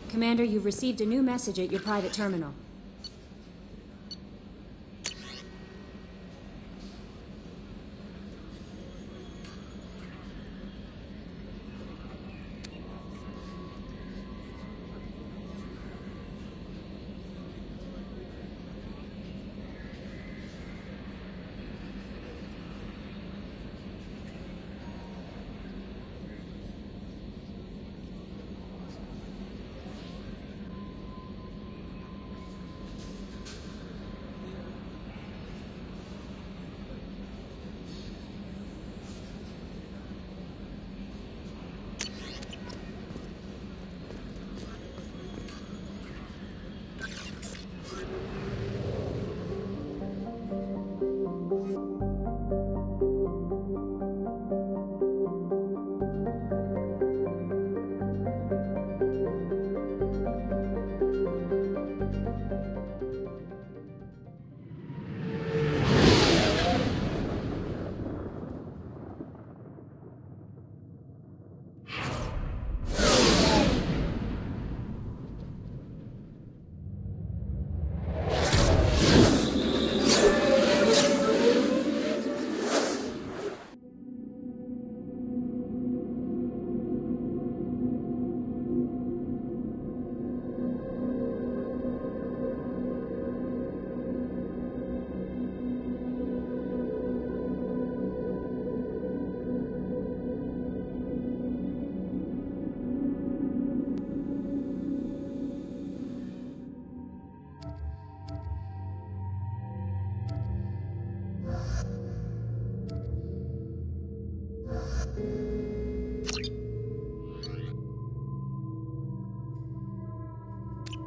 Commander, you've received a new message at your private terminal.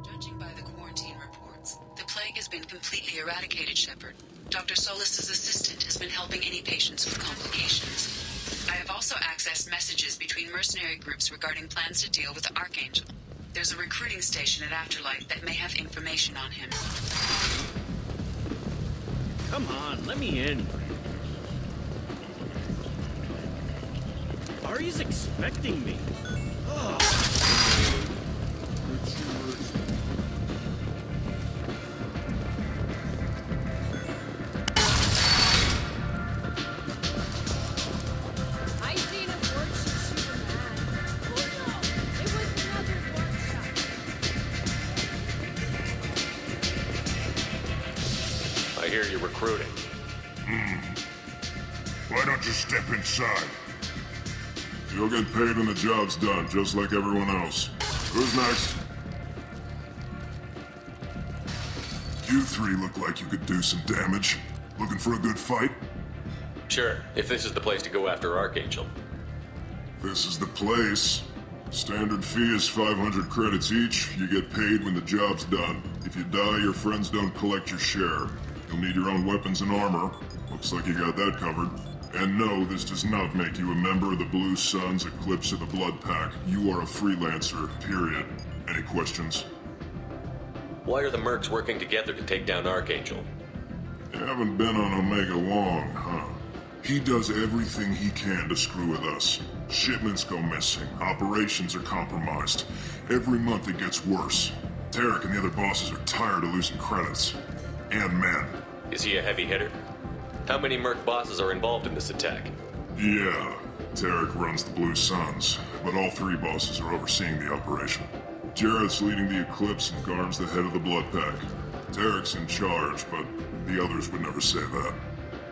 Judging by the quarantine reports, the plague has been completely eradicated, Shepard. Dr. Solis's assistant has been helping any patients with complications. I have also accessed messages between mercenary groups regarding plans to deal with the Archangel. There's a recruiting station at Afterlight that may have information on him. Come on, let me in. Ari's expecting me. I seen a warship Superman. Oh no, it was another warship. I hear you're recruiting. Why don't you step inside? You'll get paid when the job's done, just like everyone else. Who's next? You three look like you could do some damage. Looking for a good fight? Sure, if this is the place to go after Archangel. This is the place. Standard fee is 500 credits each. You get paid when the job's done. If you die, your friends don't collect your share. You'll need your own weapons and armor. Looks like you got that covered. And no, this does not make you a member of the Blue Suns, Eclipse, or the Blood Pack. You are a freelancer, period. Any questions? Why are the mercs working together to take down Archangel? You haven't been on Omega long, huh? He does everything he can to screw with us. Shipments go missing, operations are compromised. Every month it gets worse. Tarek and the other bosses are tired of losing credits. And men. Is he a heavy hitter? How many merc bosses are involved in this attack? Yeah, Tarek runs the Blue Suns, but all three bosses are overseeing the operation. Jarrett's leading the Eclipse and Garm's the head of the Blood Pack. Tarek's in charge, but the others would never say that.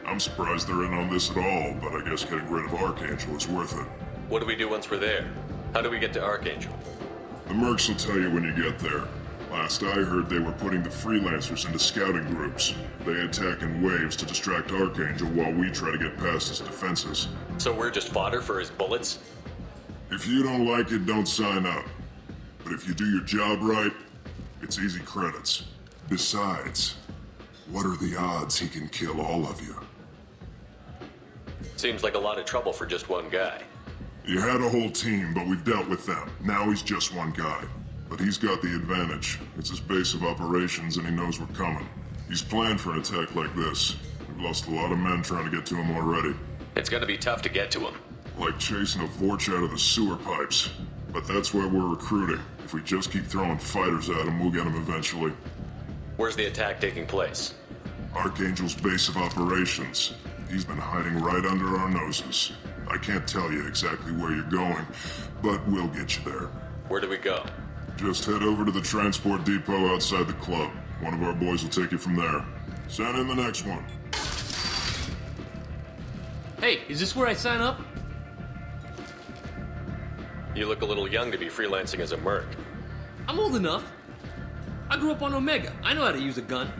I'm surprised they're in on this at all, but I guess getting rid of Archangel is worth it. What do we do once we're there? How do we get to Archangel? The mercs will tell you when you get there. Last I heard, they were putting the freelancers into scouting groups. They attack in waves to distract Archangel while we try to get past his defenses. So we're just fodder for his bullets? If you don't like it, don't sign up. But if you do your job right, it's easy credits. Besides, what are the odds he can kill all of you? Seems like a lot of trouble for just one guy. You had a whole team, but we've dealt with them. Now he's just one guy. But he's got the advantage. It's his base of operations and he knows we're coming. He's planned for an attack like this. We've lost a lot of men trying to get to him already. It's gonna be tough to get to him. Like chasing a Vorch out of the sewer pipes. But that's why we're recruiting. If we just keep throwing fighters at him, we'll get him eventually. Where's the attack taking place? Archangel's base of operations. He's been hiding right under our noses. I can't tell you exactly where you're going, but we'll get you there. Where do we go? Just head over to the transport depot outside the club. One of our boys will take you from there. Send in the next one. Hey, is this where I sign up? You look a little young to be freelancing as a merc. I'm old enough. I grew up on Omega. I know how to use a gun.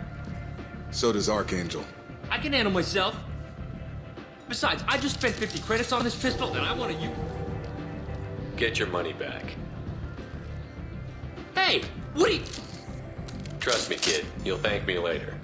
So does Archangel. I can handle myself. Besides, I just spent 50 credits on this pistol and I want to use... Get your money back. Hey, what are you... Trust me, kid. You'll thank me later.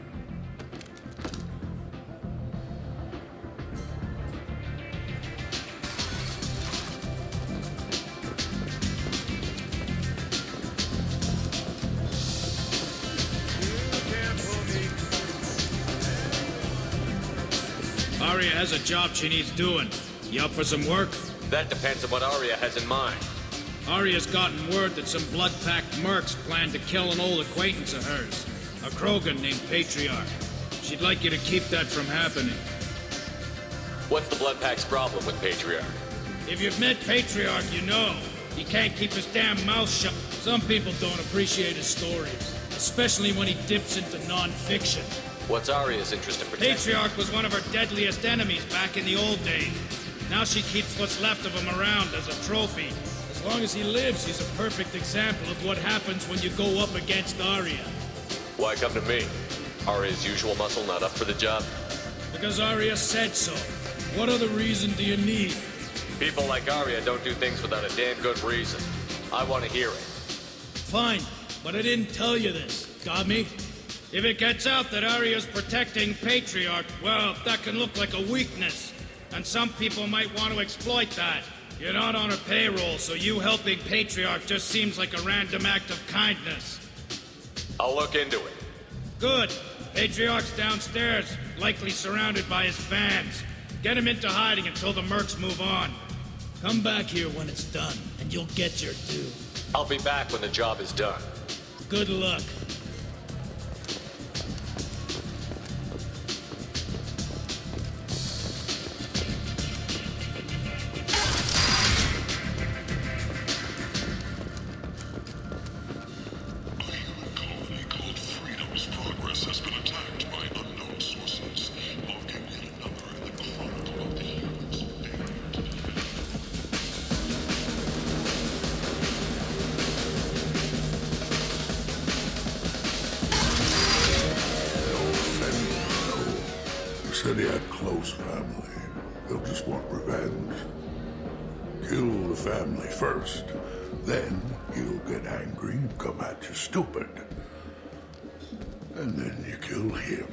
Aria has a job she needs doing. You up for some work? That depends on what Arya has in mind. Aria's gotten word that some blood-packed mercs plan to kill an old acquaintance of hers, a Krogan named Patriarch. She'd like you to keep that from happening. What's the Blood Pack's problem with Patriarch? If you've met Patriarch, you know. He can't keep his damn mouth shut. Some people don't appreciate his stories, especially when he dips into non-fiction. What's Arya's interest in protecting? Patriarch was one of her deadliest enemies back in the old days. Now she keeps what's left of him around as a trophy. As long as he lives, he's a perfect example of what happens when you go up against Arya. Why come to me? Arya's usual muscle not up for the job? Because Arya said so. What other reason do you need? People like Arya don't do things without a damn good reason. I want to hear it. Fine, but I didn't tell you this. Got me? If it gets out that Arya's protecting Patriarch, well, that can look like a weakness. And some people might want to exploit that. You're not on her payroll, so you helping Patriarch just seems like a random act of kindness. I'll look into it. Good. Patriarch's downstairs, likely surrounded by his fans. Get him into hiding until the mercs move on. Come back here when it's done, and you'll get your due. I'll be back when the job is done. Good luck. Said he had close family. They'll just want revenge. Kill the family first. Then he'll get angry and come at you stupid. And then you kill him.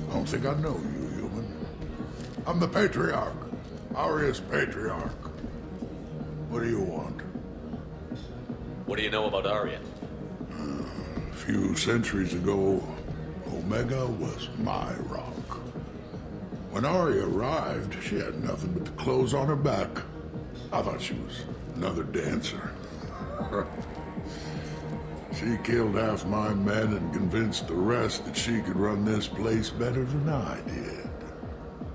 I don't think I know you, human. I'm the Patriarch. Aria's Patriarch. What do you want? What do you know about Arya? A few centuries ago, Omega was my rock. When Arya arrived, she had nothing but the clothes on her back. I thought she was another dancer. She killed half my men and convinced the rest that she could run this place better than I did.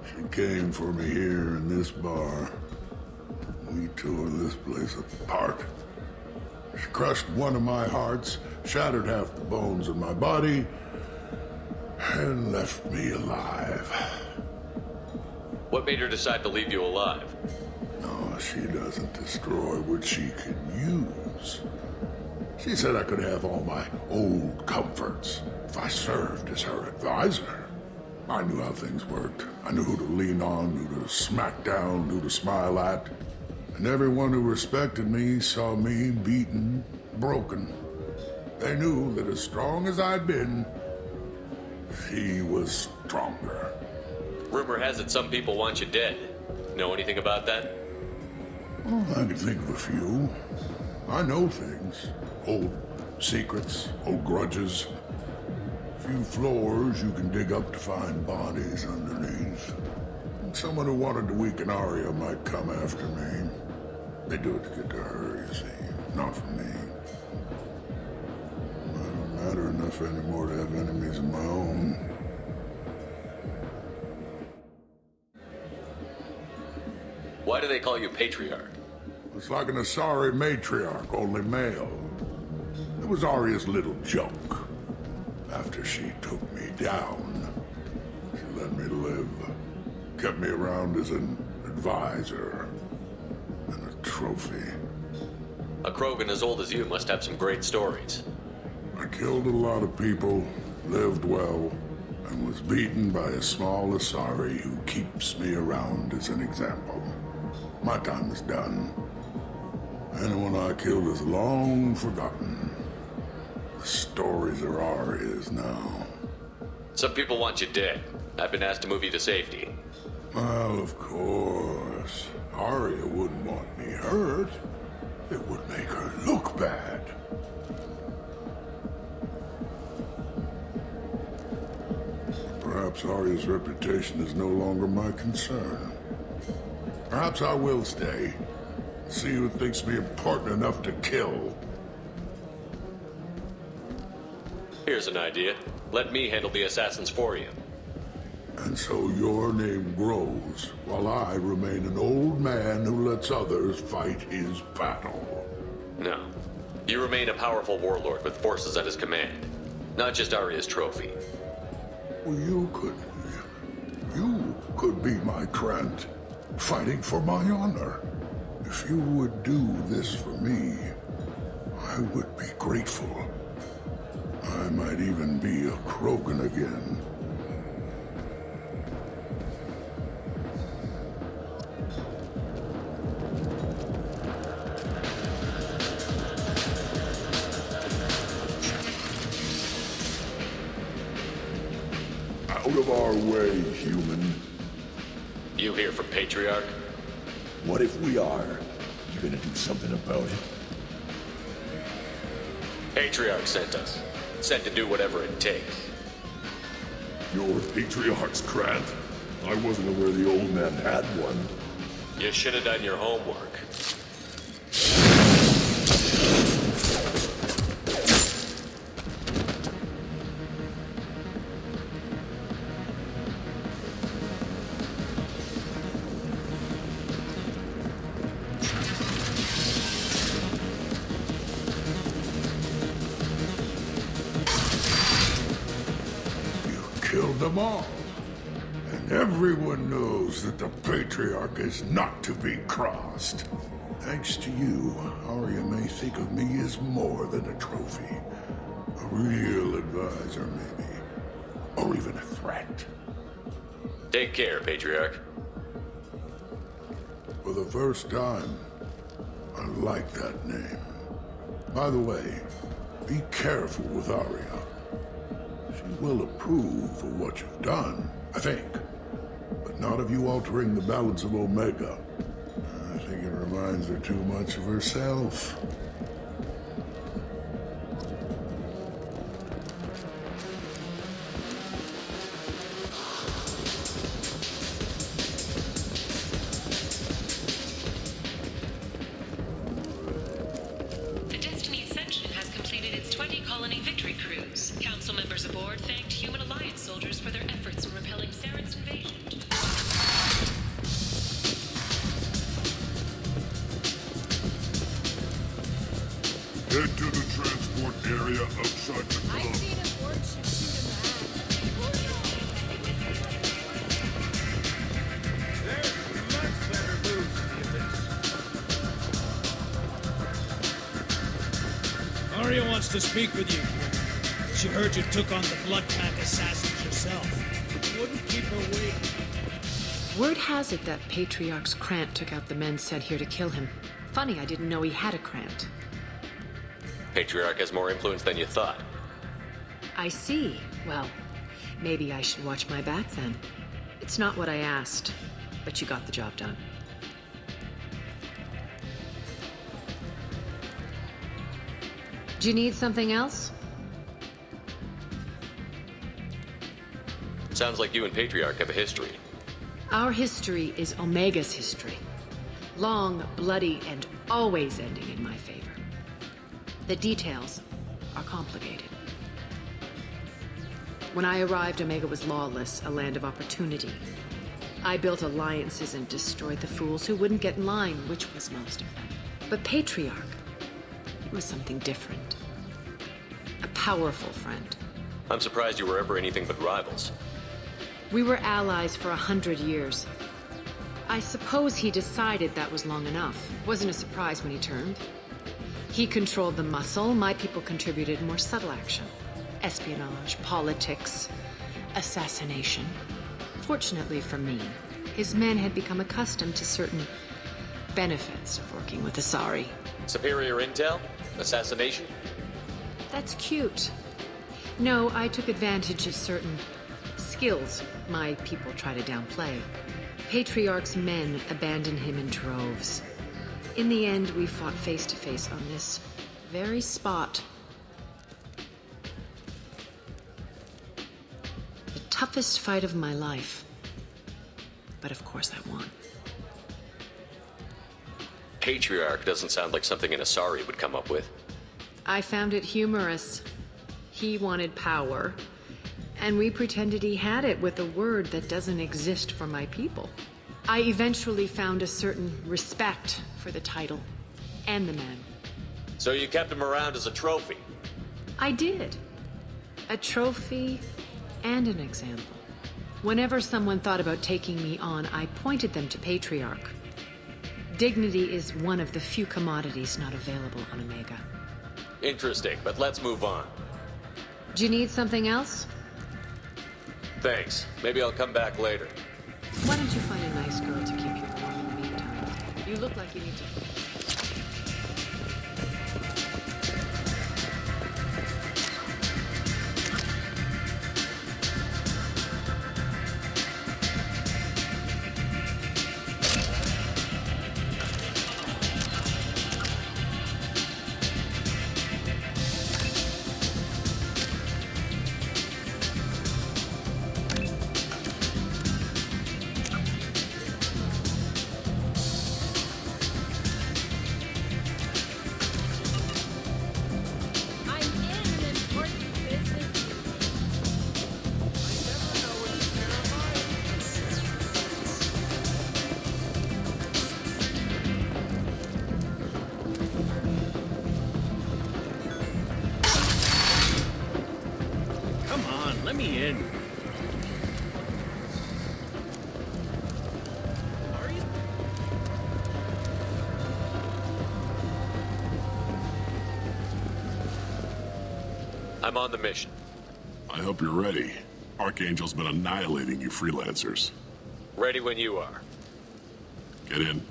She came for me here in this bar. We tore this place apart. She crushed one of my hearts, shattered half the bones in my body, and left me alive. What made her decide to leave you alive? No, she doesn't destroy what she can use. She said I could have all my old comforts if I served as her advisor. I knew how things worked. I knew who to lean on, who to smack down, who to smile at. And everyone who respected me saw me beaten, broken. They knew that as strong as I'd been, she was stronger. Rumor has it some people want you dead. Know anything about that? Oh, I can think of a few. I know things. Old secrets, old grudges. A few floors you can dig up to find bodies underneath. Someone who wanted to weaken Arya might come after me. They do it to get to her, you see. Not for me. I don't matter enough anymore to have enemies of my own. Why do they call you Patriarch? It's like an Asari matriarch, only male. It was Arya's little joke. After she took me down, she let me live. Kept me around as an advisor and a trophy. A Krogan as old as you must have some great stories. I killed a lot of people, lived well, and was beaten by a small Asari who keeps me around as an example. My time is done. Anyone I killed is long forgotten. The stories are Arya's now. Some people want you dead. I've been asked to move you to safety. Well, of course. Arya wouldn't want me hurt. It would make her look bad. Perhaps Arya's reputation is no longer my concern. Perhaps I will stay. See who thinks me important enough to kill. Here's an idea. Let me handle the assassins for you. And so your name grows, while I remain an old man who lets others fight his battle. No. You remain a powerful warlord with forces at his command. Not just Arya's trophy. Well, you could be my Krant, fighting for my honor. If you would do this for me, I would be grateful. I might even be a Krogan again. Out of our way, human. You here from Patriarch? What if we are? You gonna do something about it? Patriarch sent us. Sent to do whatever it takes. You're Patriarch's Krant? I wasn't aware the old man had one. You should have done your homework. Killed them all. And everyone knows that the Patriarch is not to be crossed. Thanks to you, Arya may think of me as more than a trophy. A real advisor, maybe. Or even a threat. Take care, Patriarch. For the first time, I like that name. By the way, be careful with Arya. She will approve of what you've done, I think. But not of you altering the balance of Omega. I think it reminds her too much of herself. The Destiny Ascension has completed its 20-colony victory cruise. Council members aboard thanked Human Alliance soldiers for their efforts in repelling Saren's invasion. Head to the transport area outside the I club. seen a warship shoot Arya wants to speak with you. She heard you took on the Blood Pack assassins yourself. Wouldn't keep her waiting. Word has it that Patriarch's Krant took out the men sent here to kill him. Funny, I didn't know he had a Krant. Patriarch has more influence than you thought. I see. Well, maybe I should watch my back then. It's not what I asked, but you got the job done. Do you need something else? Sounds like you and Patriarch have a history. Our history is Omega's history. Long, bloody, and always ending in my favor. The details are complicated. When I arrived, Omega was lawless, a land of opportunity. I built alliances and destroyed the fools who wouldn't get in line, which was most of them. But Patriarch, it was something different. A powerful friend. I'm surprised you were ever anything but rivals. We were allies for 100 years. I suppose he decided that was long enough. Wasn't a surprise when he turned. He controlled the muscle, my people contributed more subtle action. Espionage, politics, assassination. Fortunately for me, his men had become accustomed to certain benefits of working with Asari. Superior intel? Assassination? That's cute. No, I took advantage of certain skills my people try to downplay. Patriarch's men abandoned him in droves. In the end, we fought face to face on this very spot. The toughest fight of my life. But of course I won. Patriarch doesn't sound like something an Asari would come up with. I found it humorous. He wanted power, and we pretended he had it with a word that doesn't exist for my people. I eventually found a certain respect for the title and the man. So you kept him around as a trophy? I did. A trophy and an example. Whenever someone thought about taking me on, I pointed them to Patriarch. Dignity is one of the few commodities not available on Omega. Interesting, but let's move on. Do you need something else? Thanks. Maybe I'll come back later. Why don't you find a nice girl to keep you warm in the meantime? You look like you need to... Let me in. I'm on the mission. I hope you're ready. Archangel's been annihilating you freelancers. Ready when you are. Get in.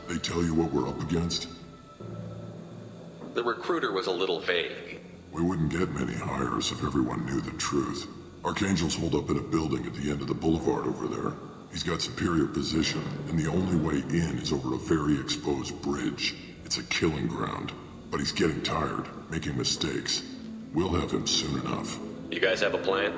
They tell you what we're up against? The recruiter was a little vague. We wouldn't get many hires if everyone knew the truth. Archangel's holed up in a building at the end of the boulevard over there. He's got superior position, and the only way in is over a very exposed bridge. It's a killing ground. But he's getting tired, making mistakes. We'll have him soon enough. You guys have a plan?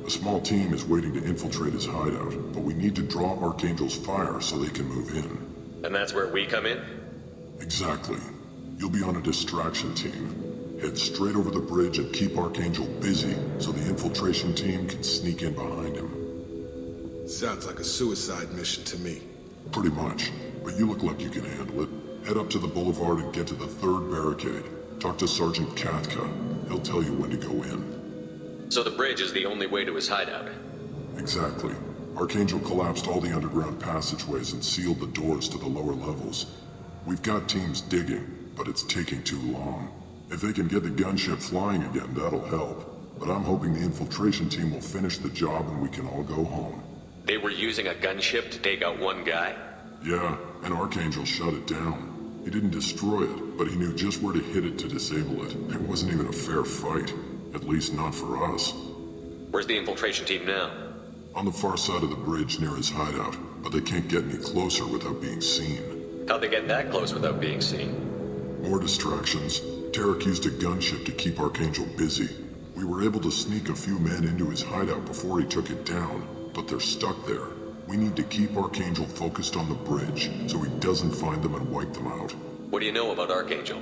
A small team is waiting to infiltrate his hideout, but we need to draw Archangel's fire so they can move in. And that's where we come in? Exactly. You'll be on a distraction team. Head straight over the bridge and keep Archangel busy so the infiltration team can sneak in behind him. Sounds like a suicide mission to me. Pretty much, but you look like you can handle it. Head up to the boulevard and get to the third barricade. Talk to Sergeant Katka. He'll tell you when to go in. So the bridge is the only way to his hideout? Exactly. Archangel collapsed all the underground passageways and sealed the doors to the lower levels. We've got teams digging, but it's taking too long. If they can get the gunship flying again, that'll help. but I'm hoping the infiltration team will finish the job and we can all go home. They were using a gunship to take out one guy? Yeah, and Archangel shut it down. He didn't destroy it, but he knew just where to hit it to disable it. It wasn't even a fair fight. At least not for us. Where's the infiltration team now? On the far side of the bridge near his hideout, but they can't get any closer without being seen. How'd they get that close without being seen? More distractions. Tarek used a gunship to keep Archangel busy. We were able to sneak a few men into his hideout before he took it down, but they're stuck there. We need to keep Archangel focused on the bridge, so he doesn't find them and wipe them out. What do you know about Archangel?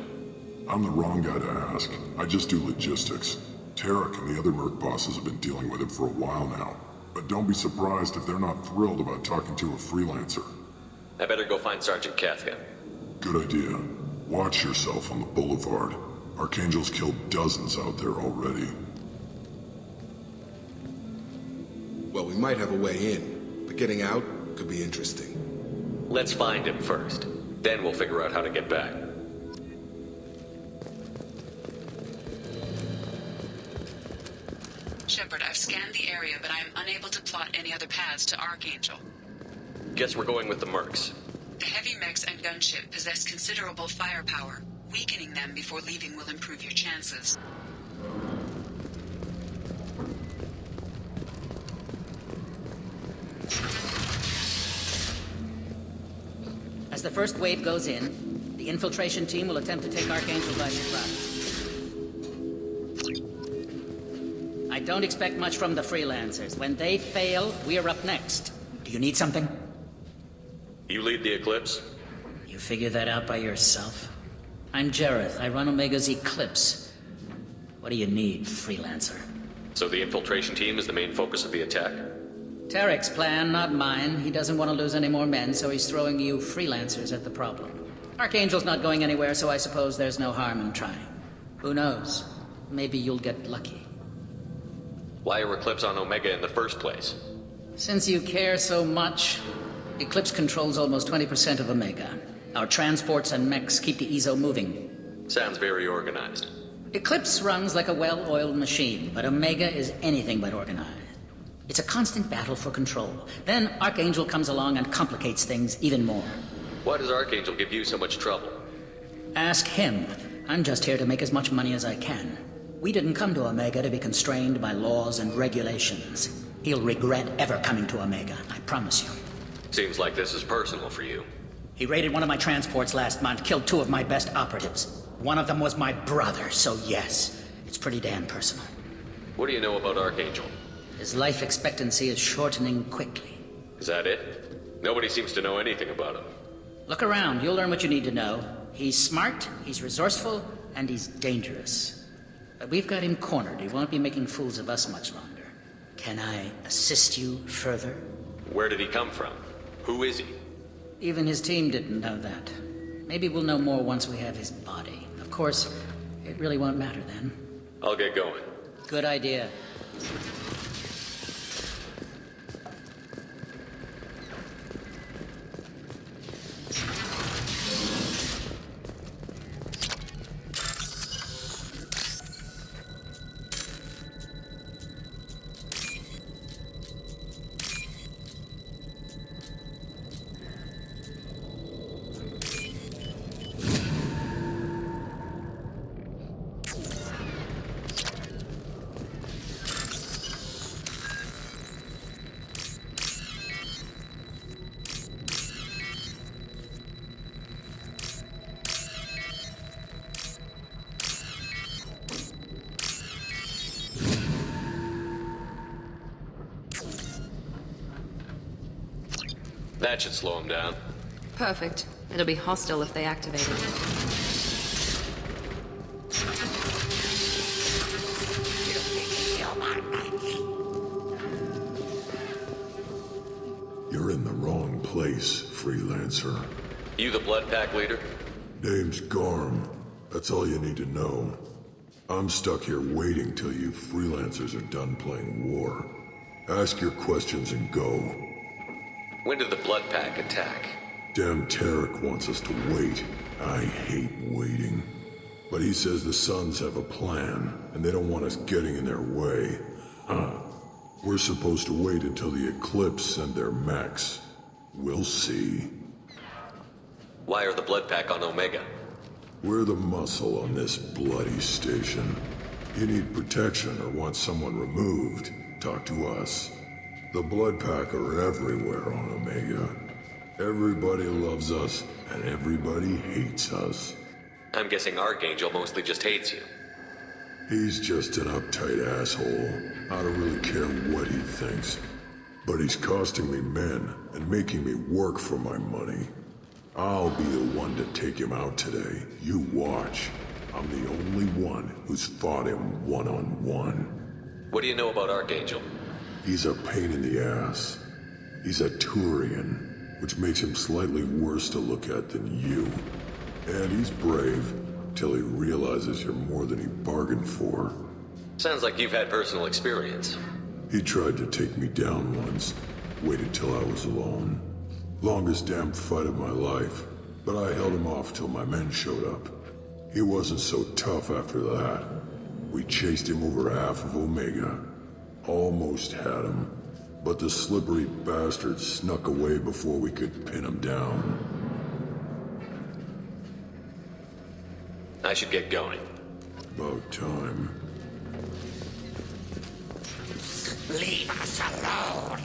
I'm the wrong guy to ask. I just do logistics. Tarek and the other merc bosses have been dealing with him for a while now. But don't be surprised if they're not thrilled about talking to a freelancer. I better go find Sergeant Kafka. Good idea. Watch yourself on the boulevard. Archangel's killed dozens out there already. Well, we might have a way in, but getting out could be interesting. Let's find him first. Then we'll figure out how to get back. Shepard, I've scanned the area, but I am unable to plot any other paths to Archangel. Guess we're going with the mercs. The heavy mechs and gunship possess considerable firepower. Weakening them before leaving will improve your chances. As the first wave goes in, the infiltration team will attempt to take Archangel by surprise. I don't expect much from the freelancers. When they fail, we're up next. Do you need something? You lead the Eclipse? You figure that out by yourself? I'm Jareth. I run Omega's Eclipse. What do you need, freelancer? So the infiltration team is the main focus of the attack? Tarek's plan, not mine. He doesn't want to lose any more men, so he's throwing you freelancers at the problem. Archangel's not going anywhere, so I suppose there's no harm in trying. Who knows? Maybe you'll get lucky. Why are Eclipse on Omega in the first place? Since you care so much, Eclipse controls almost 20% of Omega. Our transports and mechs keep the EZO moving. Sounds very organized. Eclipse runs like a well-oiled machine, but Omega is anything but organized. It's a constant battle for control. Then Archangel comes along and complicates things even more. Why does Archangel give you so much trouble? Ask him. I'm just here to make as much money as I can. We didn't come to Omega to be constrained by laws and regulations. He'll regret ever coming to Omega, I promise you. Seems like this is personal for you. He raided one of my transports last month, killed 2 of my best operatives. One of them was my brother, so yes, it's pretty damn personal. What do you know about Archangel? His life expectancy is shortening quickly. Is that it? Nobody seems to know anything about him. Look around, you'll learn what you need to know. He's smart, he's resourceful, and he's dangerous. But we've got him cornered. He won't be making fools of us much longer. Can I assist you further? Where did he come from? Who is he? Even his team didn't know that. Maybe we'll know more once we have his body. Of course, it really won't matter then. I'll get going. Good idea. That should slow him down. Perfect. It'll be hostile if they activate it. You're in the wrong place, freelancer. You the Blood Pack leader? Name's Garm. That's all you need to know. I'm stuck here waiting till you freelancers are done playing war. Ask your questions and go. When did the Blood Pack attack? Damn Tarek wants us to wait. I hate waiting. But he says the Suns have a plan, and they don't want us getting in their way. We're supposed to wait until the Eclipse send their mechs. We'll see. Why are the Blood Pack on Omega? We're the muscle on this bloody station. You need protection or want someone removed, talk to us. The Blood Pack are everywhere on Omega. Everybody loves us, and everybody hates us. I'm guessing Archangel mostly just hates you. He's just an uptight asshole. I don't really care what he thinks. But he's costing me men and making me work for my money. I'll be the one to take him out today. You watch. I'm the only one who's fought him one-on-one. What do you know about Archangel? He's a pain in the ass. He's a Turian, which makes him slightly worse to look at than you. And he's brave, till he realizes you're more than he bargained for. Sounds like you've had personal experience. He tried to take me down once, waited till I was alone. Longest damn fight of my life, but I held him off till my men showed up. He wasn't so tough after that. We chased him over half of Omega. Almost had him, but the slippery bastard snuck away before we could pin him down. I should get going. About time. Leave us alone.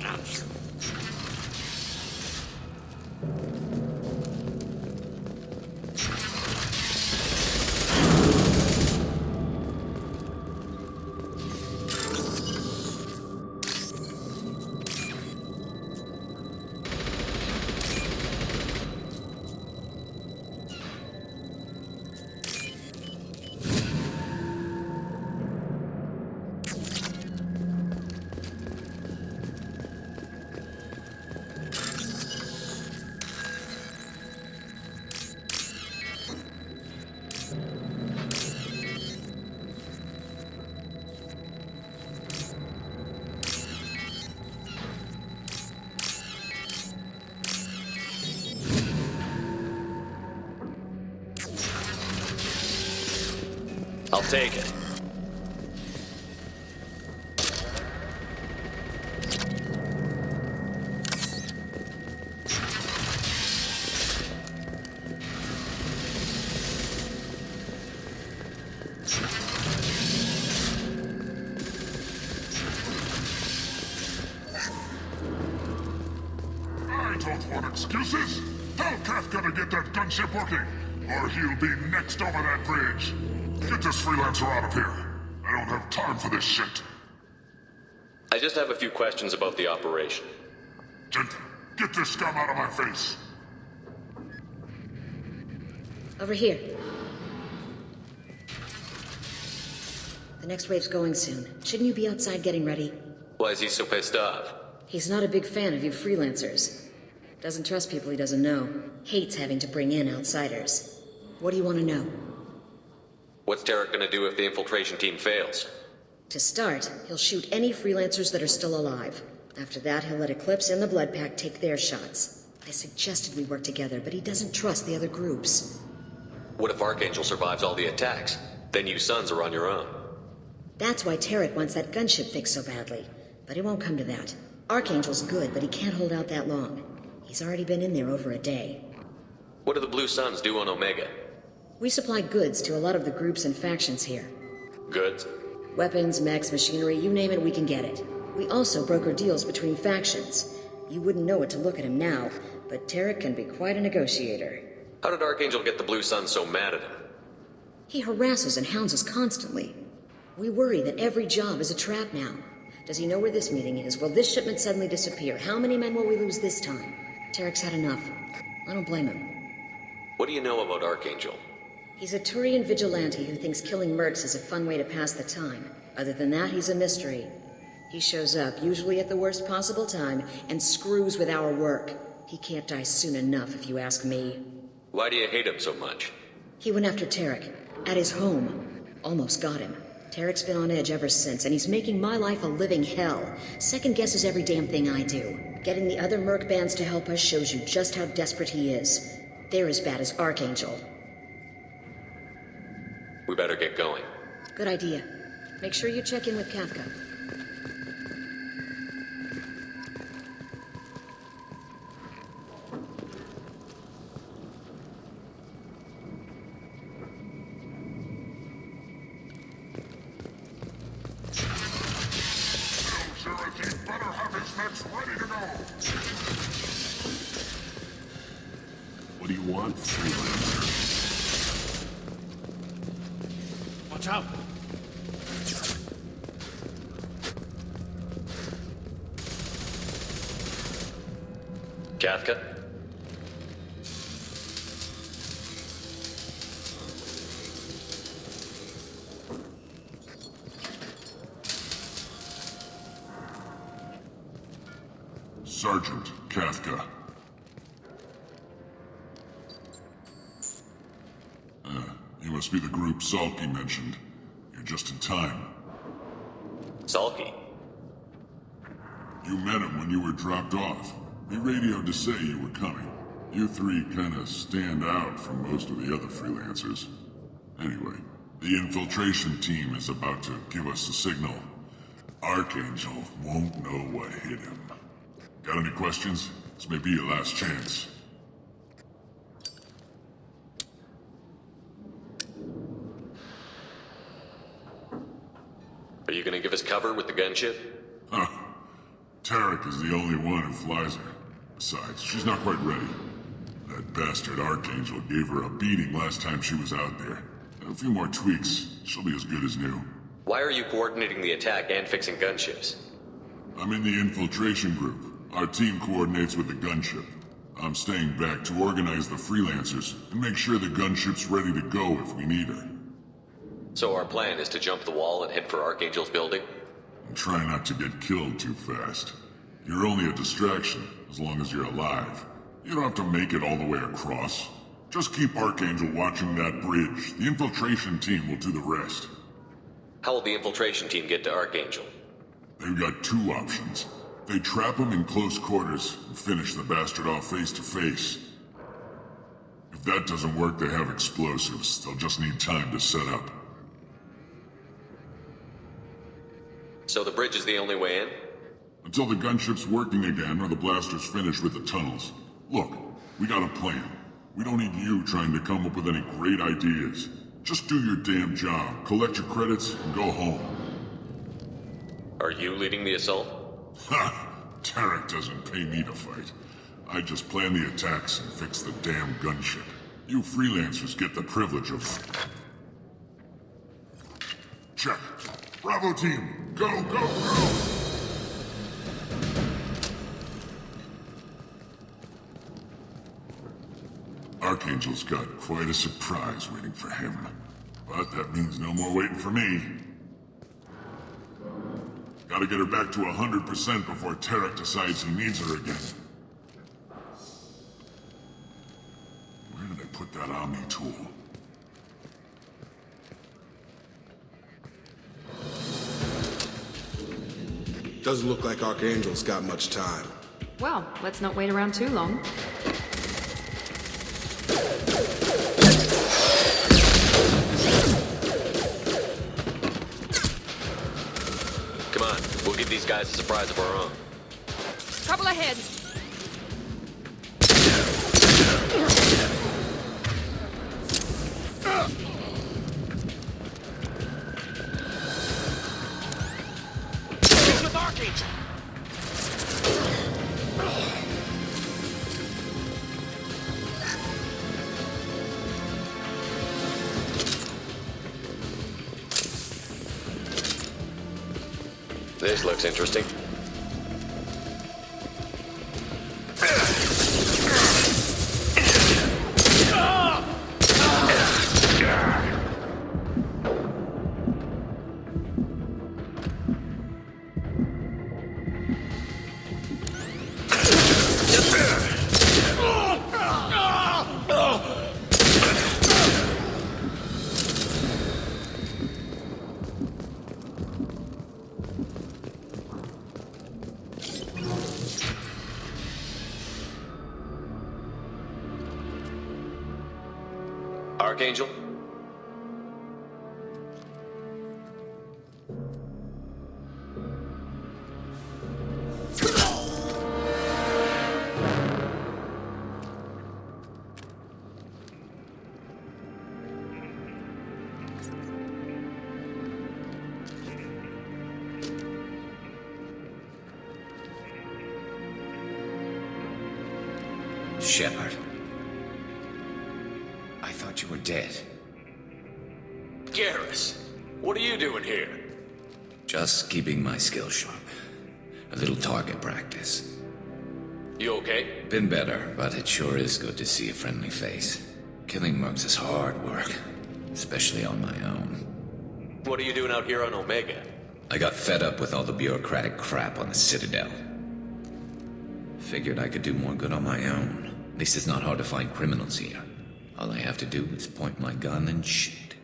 I'll take it. I don't want excuses. Tell Kafka to get that gunship working, or he'll be next over that bridge. Get this freelancer out of here. I don't have time for this shit. I just have a few questions about the operation. Gent, get this scum out of my face. Over here. The next wave's going soon. Shouldn't you be outside getting ready? Why is he so pissed off? He's not a big fan of you freelancers. Doesn't trust people he doesn't know. Hates having to bring in outsiders. What do you want to know? What's Tarek gonna do if the infiltration team fails? To start, he'll shoot any freelancers that are still alive. After that, he'll let Eclipse and the Blood Pack take their shots. I suggested we work together, but he doesn't trust the other groups. What if Archangel survives all the attacks? Then you Sons are on your own. That's why Tarek wants that gunship fixed so badly. But it won't come to that. Archangel's good, but he can't hold out that long. He's already been in there over a day. What do the Blue Suns do on Omega? We supply goods to a lot of the groups and factions here. Goods? Weapons, mechs, machinery, you name it, we can get it. We also broker deals between factions. You wouldn't know it to look at him now, but Tarek can be quite a negotiator. How did Archangel get the Blue Suns so mad at him? He harasses and hounds us constantly. We worry that every job is a trap now. Does he know where this meeting is? Will this shipment suddenly disappear? How many men will we lose this time? Tarek's had enough. I don't blame him. What do you know about Archangel? He's a Turian vigilante who thinks killing mercs is a fun way to pass the time. Other than that, he's a mystery. He shows up, usually at the worst possible time, and screws with our work. He can't die soon enough, if you ask me. Why do you hate him so much? He went after Tarek, at his home. Almost got him. Tarek's been on edge ever since, and he's making my life a living hell. Second guesses every damn thing I do. Getting the other merc bands to help us shows you just how desperate he is. They're as bad as Archangel. better get going. Good idea. Make sure you check in with Kafka. What do you want, freelancer? Watch out. Kafka? Sergeant Kafka. You must be the group Salky mentioned. You're just in time. Salky? You met him when you were dropped off. He radioed to say you were coming. You three kinda stand out from most of the other freelancers. Anyway, the infiltration team is about to give us a signal. Archangel won't know what hit him. Got any questions? This may be your last chance. Are you gonna give us cover with the gunship? Huh. Tarek is the only one who flies her. Besides, she's not quite ready. That bastard Archangel gave her a beating last time she was out there. A few more tweaks, she'll be as good as new. Why are you coordinating the attack and fixing gunships? I'm in the infiltration group. Our team coordinates with the gunship. I'm staying back to organize the freelancers and make sure the gunship's ready to go if we need her. So our plan is to jump the wall and head for Archangel's building? And try not to get killed too fast. You're only a distraction, as long as you're alive. You don't have to make it all the way across. Just keep Archangel watching that bridge. The infiltration team will do the rest. How will the infiltration team get to Archangel? They've got two options. They trap him in close quarters and finish the bastard off face to face. If that doesn't work, they have explosives. They'll just need time to set up. So the bridge is the only way in? Until the gunship's working again or the blasters finish with the tunnels. Look, we got a plan. We don't need you trying to come up with any great ideas. Just do your damn job, collect your credits, and go home. Are you leading the assault? Ha! Tarek doesn't pay me to fight. I just plan the attacks and fix the damn gunship. You freelancers get the privilege of... Check. Bravo team, go, go, go! Archangel's got quite a surprise waiting for him. But that means no more waiting for me. Gotta get her back to 100% before Tarek decides he needs her again. Where did I put that Omni tool? Doesn't look like Archangel's got much time. Well, let's not wait around too long. Come on, we'll give these guys a surprise of our own. Trouble ahead. With Archangel. This looks interesting. Archangel? Shepard. I thought you were dead. Garrus, what are you doing here? Just keeping my skills sharp. A little target practice. You okay? Been better, but it sure is good to see a friendly face. Killing mercs is hard work, especially on my own. What are you doing out here on Omega? I got fed up with all the bureaucratic crap on the Citadel. Figured I could do more good on my own. At least it's not hard to find criminals here. All I have to do is point my gun and shoot.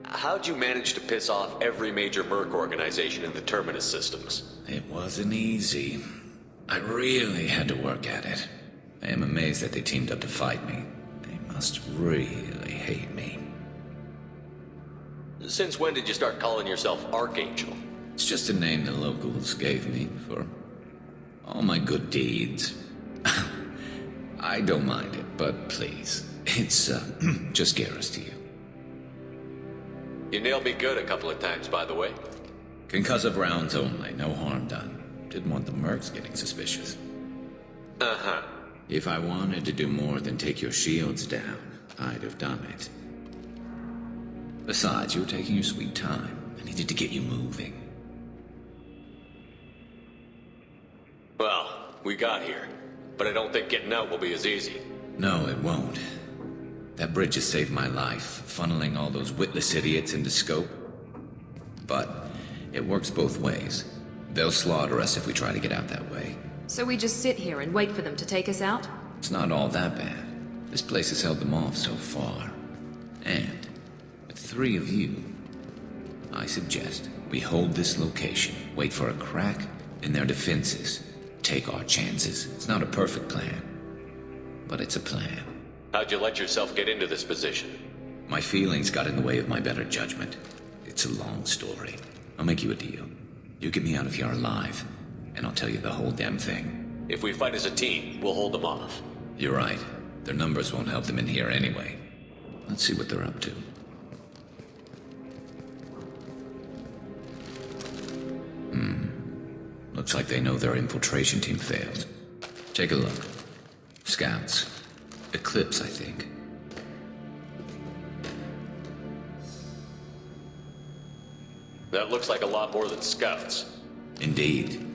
How'd you manage to piss off every major merc organization in the Terminus systems? It wasn't easy. I really had to work at it. I am amazed that they teamed up to fight me. They must really hate me. Since when did you start calling yourself Archangel? It's just a name the locals gave me for all my good deeds. I don't mind it, but please, it's just Garrus to you. You nailed me good a couple of times, by the way. Concussive rounds only, no harm done. Didn't want the mercs getting suspicious. Uh-huh. If I wanted to do more than take your shields down, I'd have done it. Besides, you were taking your sweet time. I needed to get you moving. Well, we got here. But I don't think getting out will be as easy. No, it won't. That bridge has saved my life, funneling all those witless idiots into scope. But it works both ways. They'll slaughter us if we try to get out that way. So we just sit here and wait for them to take us out? It's not all that bad. This place has held them off so far. And with 3 of you, I suggest we hold this location, wait for a crack in their defenses, take our chances. It's not a perfect plan, but it's a plan. How'd you let yourself get into this position? My feelings got in the way of my better judgment. It's a long story. I'll make you a deal. You get me out of here alive, and I'll tell you the whole damn thing. If we fight as a team, we'll hold them off. You're right. Their numbers won't help them in here anyway. Let's see what they're up to. Looks like they know their infiltration team failed. Take a look. Scouts. Eclipse, I think. That looks like a lot more than scouts. Indeed.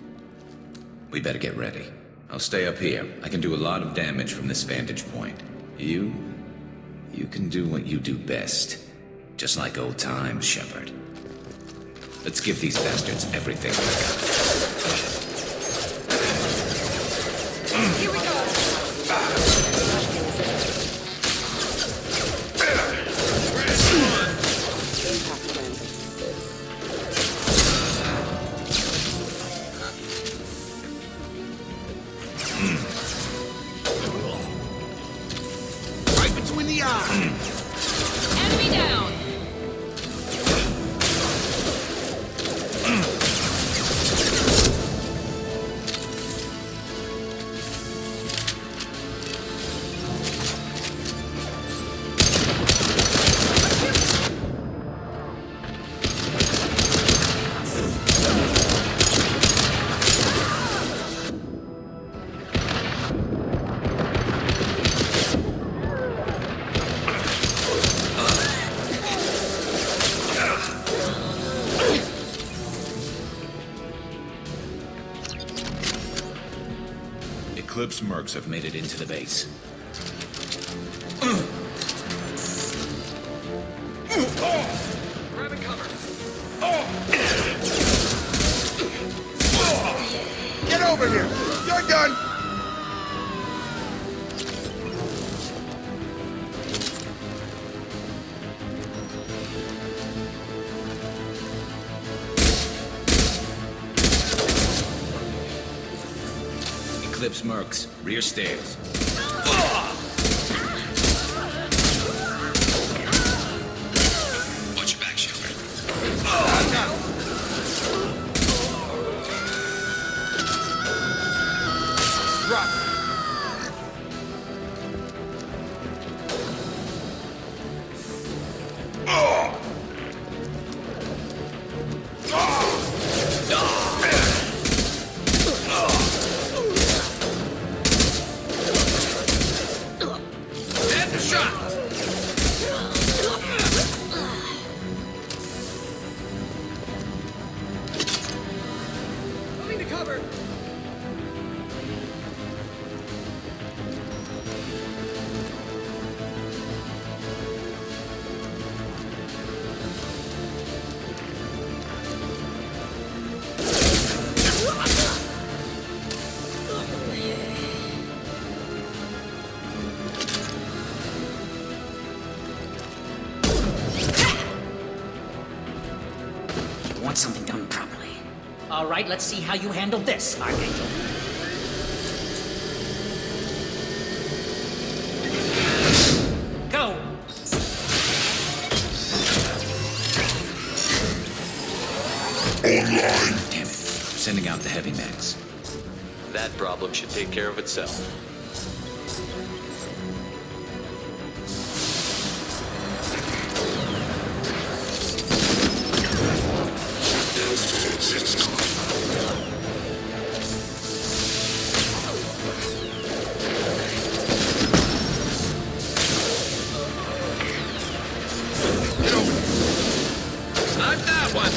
We better get ready. I'll stay up here. I can do a lot of damage from this vantage point. You can do what you do best. Just like old times, Shepard. Let's give these bastards everything we got. Here we go. Right between the eyes. Enemy down. Eclipse mercs have made it into the base. Grabbing cover. Get over here. You're done. Eclipse mercs, rear stairs. Watch your back, Shepard. Drop. want something done properly. All right, let's see how you handle this, Archangel. Go! Online! Damn it. Sending out the heavy mechs. That problem should take care of itself. Not that one!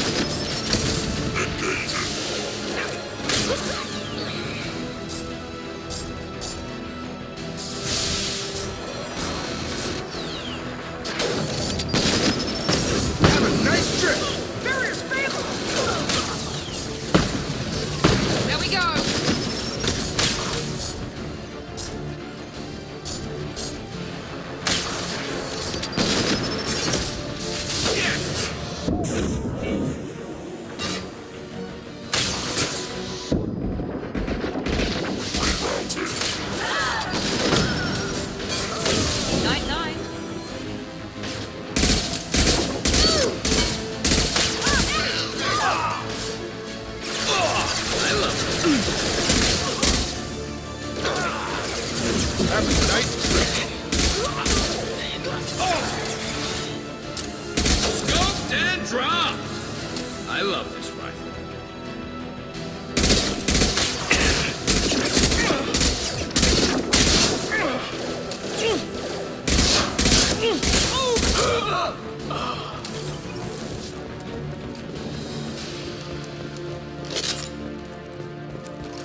Have a nice trip! Various favor! There we go! Night-night. I love Have a nice trip! Scoped and dropped! I love this rifle.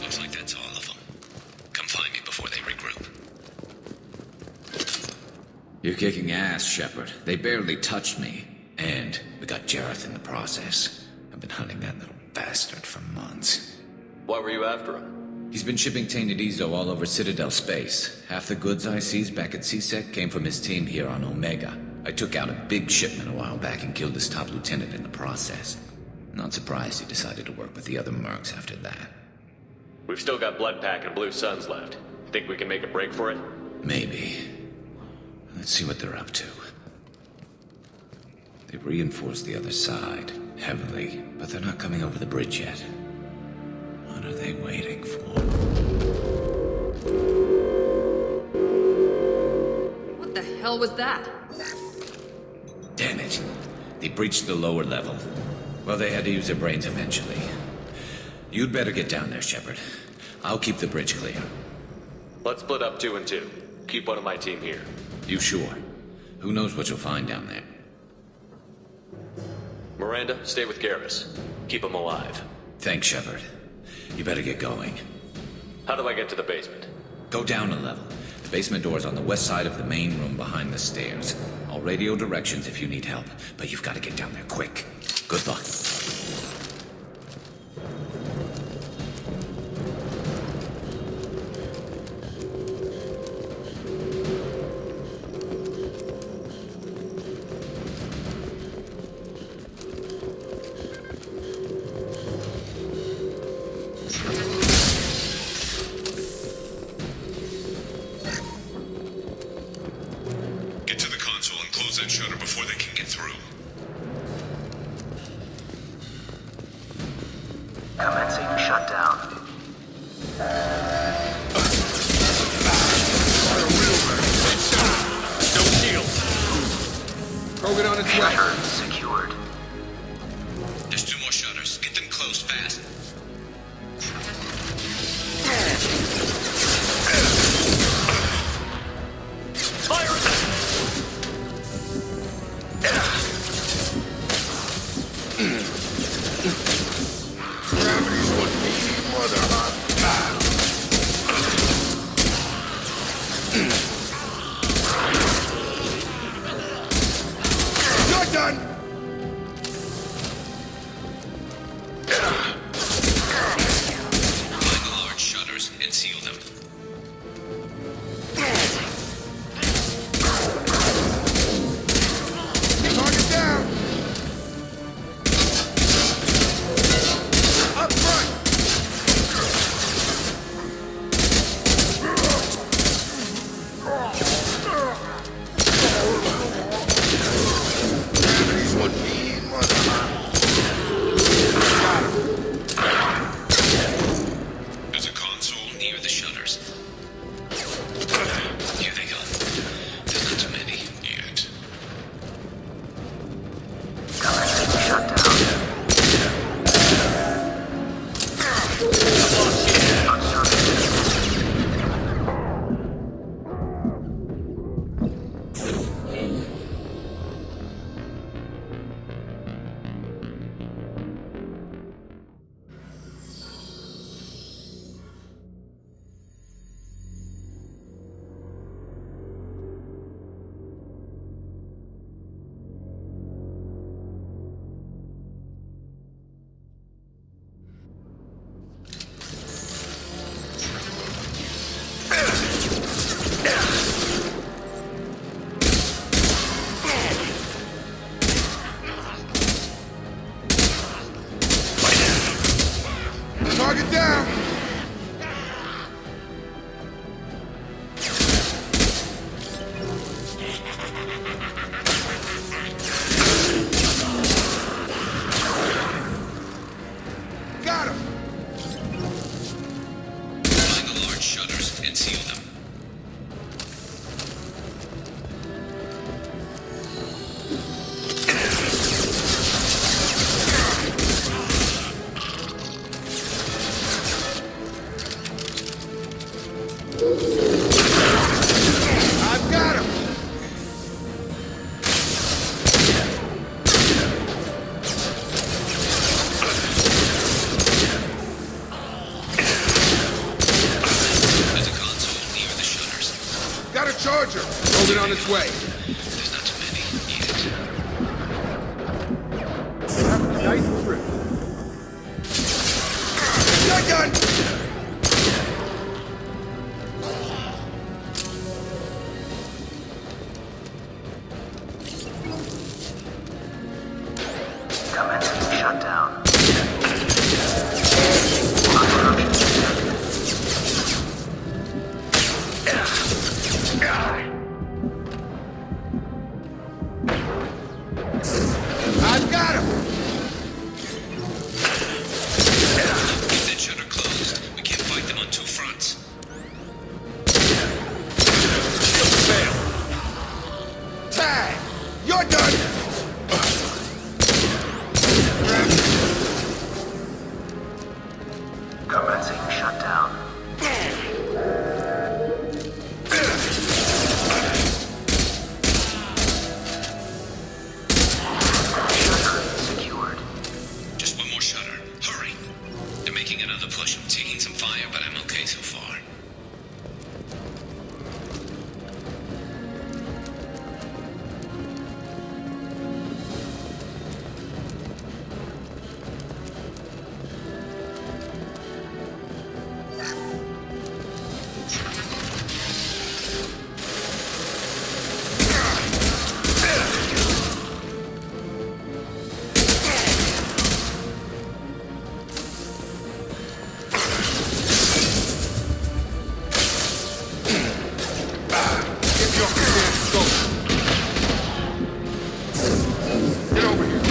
Looks like that's all of them. Come find me before they regroup. You're kicking ass, Shepard. They barely touched me. And we got Jareth in the process. I've been hunting that little bastard for months. Why were you after him? He's been shipping tainted Ezo all over Citadel space. Half the goods I seized back at CSEC came from his team here on Omega. I took out a big shipment a while back and killed his top lieutenant in the process. Not surprised he decided to work with the other mercs after that. We've still got Bloodpack and Blue Suns left. Think we can make a break for it? Maybe. Let's see what they're up to. They reinforced the other side, heavily, but they're not coming over the bridge yet. What are they waiting for? What the hell was that? Damn it. They breached the lower level. Well, they had to use their brains eventually. You'd better get down there, Shepard. I'll keep the bridge clear. Let's split up 2 and 2. Keep one of my team here. You sure? Who knows what you'll find down there? Miranda, stay with Garrus. Keep him alive. Thanks, Shepard. You better get going. How do I get to the basement? Go down a level. The basement door's on the west side of the main room behind the stairs. I'll radio directions if you need help, but you've got to get down there quick. Good luck. Get to the console and close that shutter before they can get through. Commencing shutdown. No shield! Probe on its way. Shutter secured. There's 2 more shutters. Get them closed fast. Gravity's what me, mother hot. You're done! Find the large shutters and seal them. Target down! and seal them. I've got him! There's a console near the shutters. Got a charger! Holding on its way. There's not too many yet. Nice trip. Shotgun! Commencing shutdown. I've got him! Keep that shutter closed. We can't fight them on two fronts. Fail. Tag! You're done! Commencing shutdown. Shutter secured. Just one more shutter. Hurry. They're making another push. I'm taking some fire, but I'm okay so far. Get you off the damn scope. Get over here.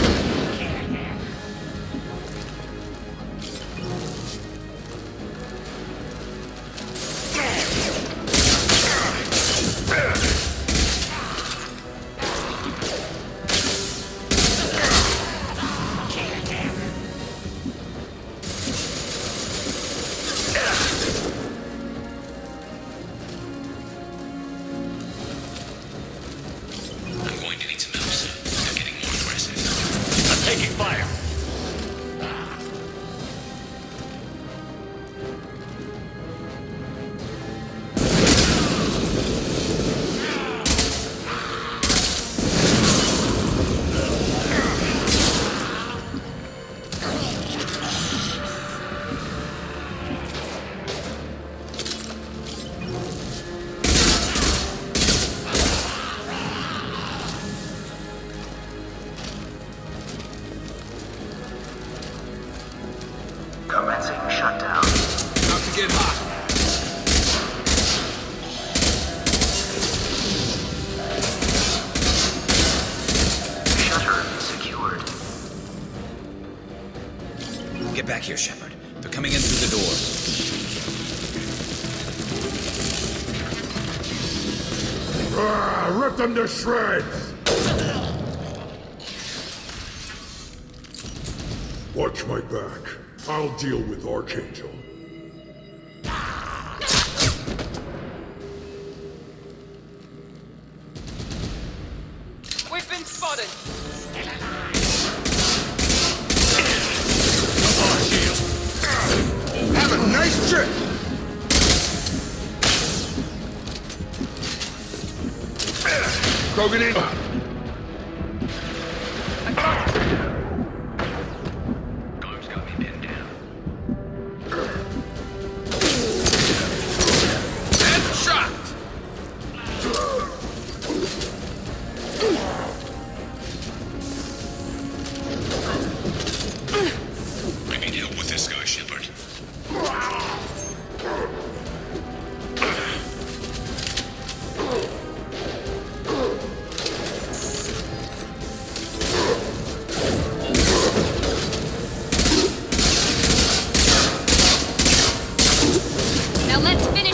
I'm going to need some help soon. They're getting more aggressive. I'm taking fire. Commencing shutdown. About to get hot. Shutter secured. Get back here, Shepard. They're coming in through the door. Rip them to shreds! Watch my back. I'll deal with Archangel. We've been spotted. Have a nice trip! Krogan in. Guard's got me pinned down. And shot! I need help with this guy, Shepard.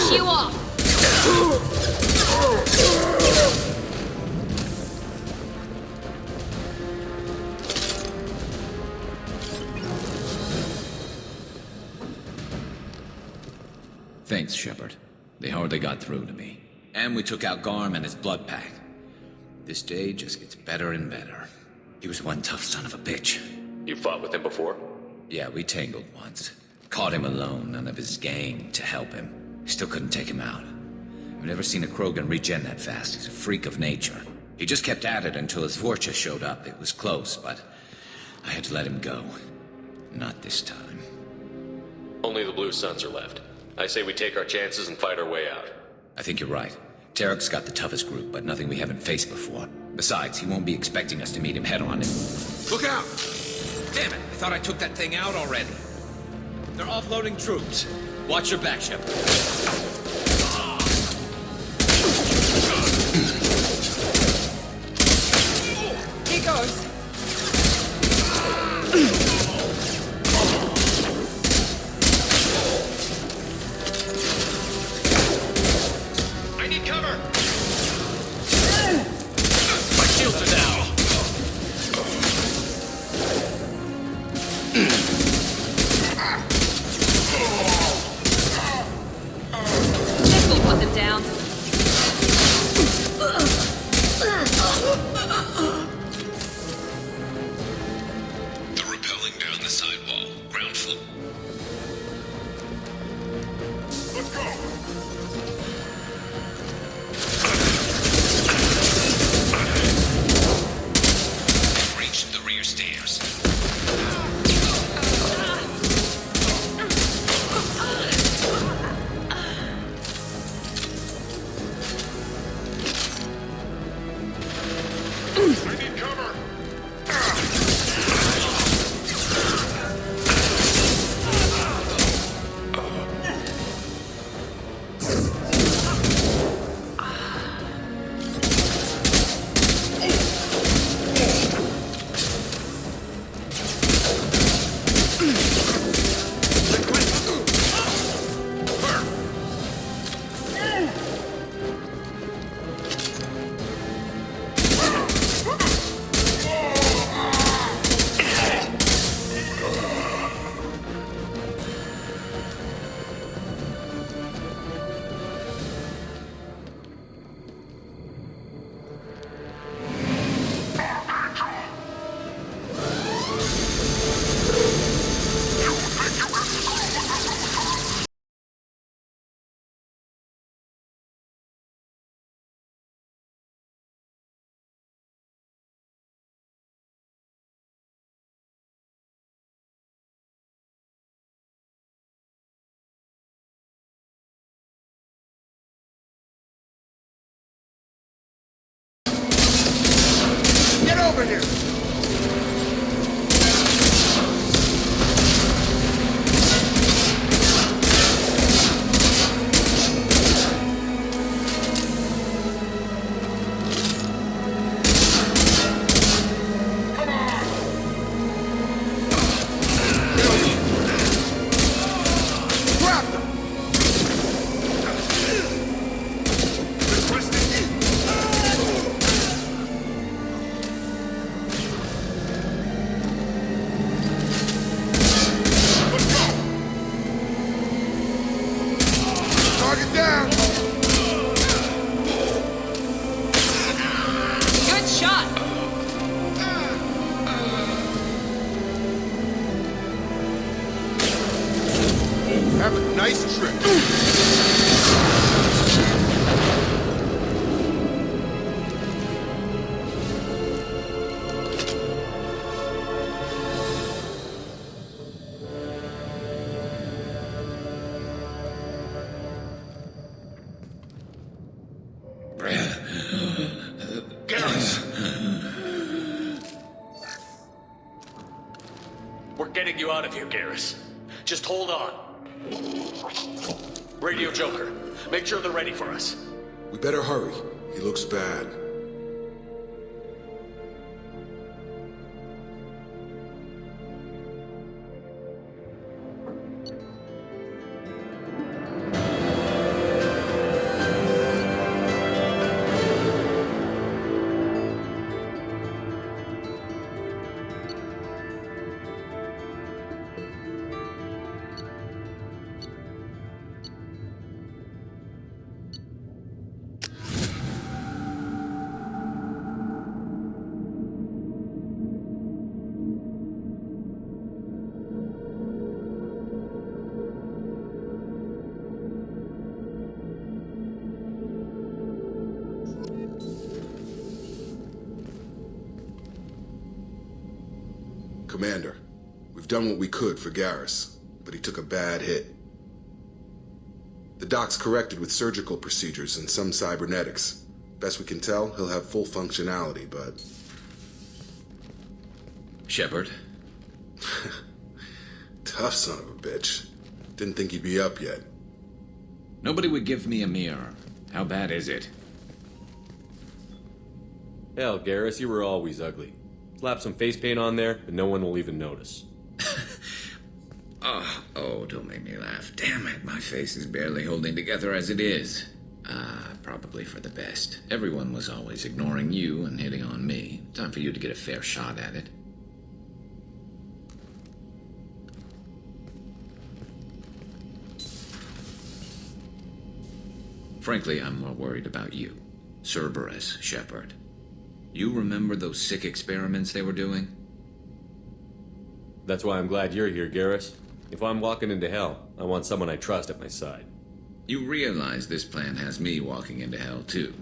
finish you off! Thanks, Shepard. They hardly got through to me. And we took out Garm and his blood pack. This day just gets better and better. He was one tough son of a bitch. You fought with him before? Yeah, we tangled once. Caught him alone, none of his gang to help him. Still couldn't take him out. I've never seen a Krogan regen that fast. He's a freak of nature. He just kept at it until his Vorcha showed up. It was close, but I had to let him go. Not this time. Only the Blue Suns are left. I say we take our chances and fight our way out. I think you're right. Tarek's got the toughest group, but nothing we haven't faced before. Besides, he won't be expecting us to meet him head-on. Look out! Damn it, I thought I took that thing out already. They're offloading troops. Watch your back, Shepard. Here goes. I need cover! My shields are down. This will put them down. They're rappelling down the sidewall. Ground floor. Let's go! Reach the rear stairs. I need cover! Get over here! Grab them! Target down! Good shot. Have a nice trip. Garrus! We're getting you out of here, Garrus. Just hold on. Radio Joker, make sure they're ready for us. We better hurry. He looks bad. Commander, we've done what we could for Garrus, but he took a bad hit. The doc's corrected with surgical procedures and some cybernetics. Best we can tell, he'll have full functionality, but... Shepard? Tough son of a bitch. Didn't think he'd be up yet. Nobody would give me a mirror. How bad is it? Hell, Garrus, you were always ugly. Slap some face paint on there, and no one will even notice. Oh, don't make me laugh. Damn it, my face is barely holding together as it is. Probably for the best. Everyone was always ignoring you and hitting on me. Time for you to get a fair shot at it. Frankly, I'm more worried about you. Cerberus, Shepard. You remember those sick experiments they were doing? That's why I'm glad you're here, Garrus. If I'm walking into hell, I want someone I trust at my side. You realize this plan has me walking into hell, too.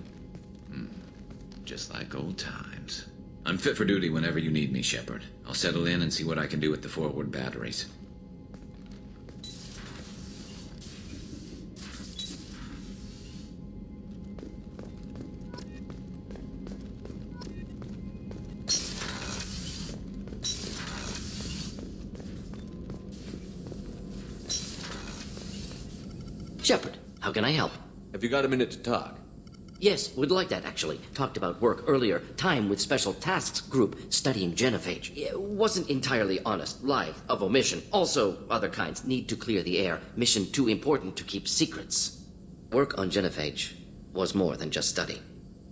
Just like old times. I'm fit for duty whenever you need me, Shepard. I'll settle in and see what I can do with the forward batteries. Shepard, how can I help? Have you got a minute to talk? Yes, would like that, actually. Talked about work earlier. Time with Special Tasks Group studying genophage. It wasn't entirely honest. Lie of omission. Also, other kinds. Need to clear the air. Mission too important to keep secrets. Work on genophage was more than just study.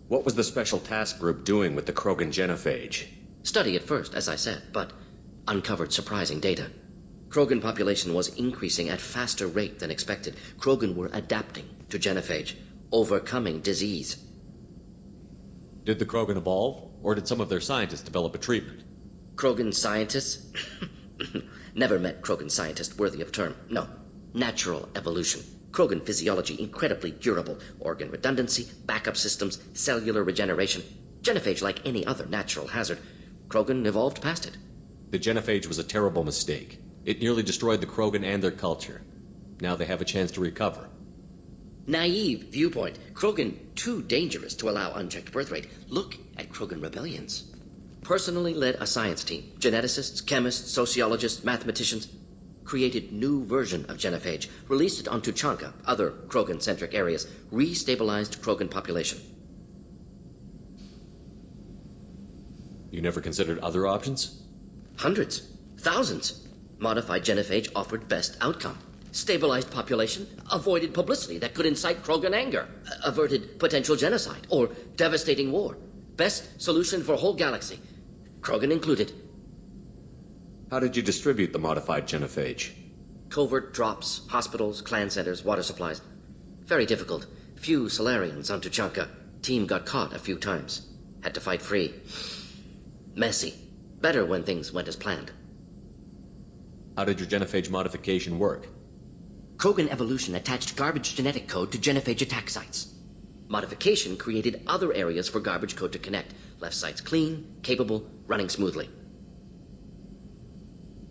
What was the Special Task Group doing with the Krogan genophage? Study at first, as I said, but uncovered surprising data. Krogan population was increasing at faster rate than expected. Krogan were adapting to genophage, overcoming disease. Did the Krogan evolve, or did some of their scientists develop a treatment? Krogan scientists? Never met Krogan scientist worthy of term. No. Natural evolution. Krogan physiology incredibly durable. Organ redundancy, backup systems, cellular regeneration. Genophage like any other natural hazard. Krogan evolved past it. The genophage was a terrible mistake. It nearly destroyed the Krogan and their culture. Now they have a chance to recover. Naive viewpoint. Krogan too dangerous to allow unchecked birth rate. Look at Krogan rebellions. Personally led a science team. Geneticists, chemists, sociologists, mathematicians. Created new version of genophage. Released it on Tuchanka, other Krogan-centric areas. Restabilized Krogan population. You never considered other options? Hundreds. Thousands. Modified genophage offered best outcome. Stabilized population, avoided publicity that could incite Krogan anger, averted potential genocide or devastating war. Best solution for whole galaxy, Krogan included. How did you distribute the modified genophage? Covert drops, hospitals, clan centers, water supplies. Very difficult. Few Solarians on Tuchanka. Team got caught a few times. Had to fight free. Messy. Better when things went as planned. How did your genophage modification work? Krogan evolution attached garbage genetic code to genophage attack sites. Modification created other areas for garbage code to connect. Left sites clean, capable, running smoothly.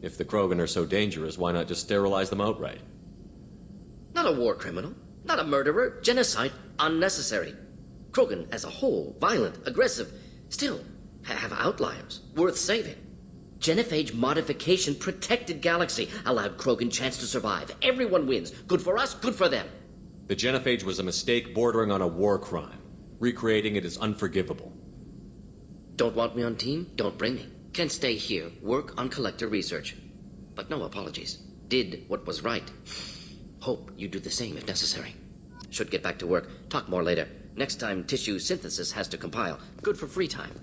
If the Krogan are so dangerous, why not just sterilize them outright? Not a war criminal, not a murderer. Genocide, unnecessary. Krogan as a whole, violent, aggressive, still have outliers, worth saving. Genophage modification protected galaxy, allowed Krogan chance to survive. Everyone wins. Good for us, good for them. The genophage was a mistake bordering on a war crime. Recreating it is unforgivable. Don't want me on team? Don't bring me. Can stay here, work on collector research. But no apologies. Did what was right. Hope you do the same if necessary. Should get back to work. Talk more later. Next time tissue synthesis has to compile. Good for free time.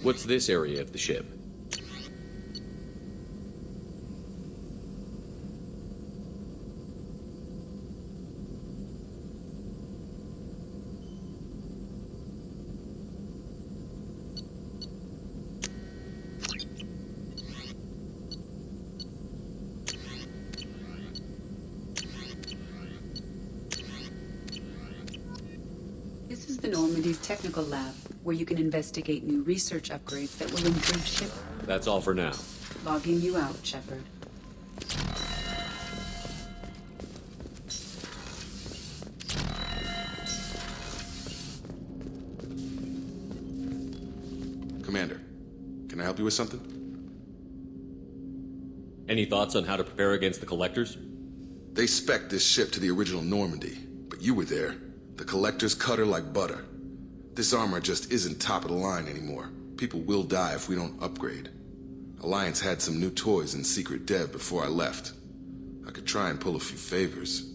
What's this area of the ship? Normandy's technical lab, where you can investigate new research upgrades that will improve ship. That's all for now. Logging you out, Shepard. Commander, can I help you with something? Any thoughts on how to prepare against the Collectors? They spec'd this ship to the original Normandy, but you were there. The Collectors cut her like butter. This armor just isn't top of the line anymore. People will die if we don't upgrade. Alliance had some new toys in secret dev before I left. I could try and pull a few favors.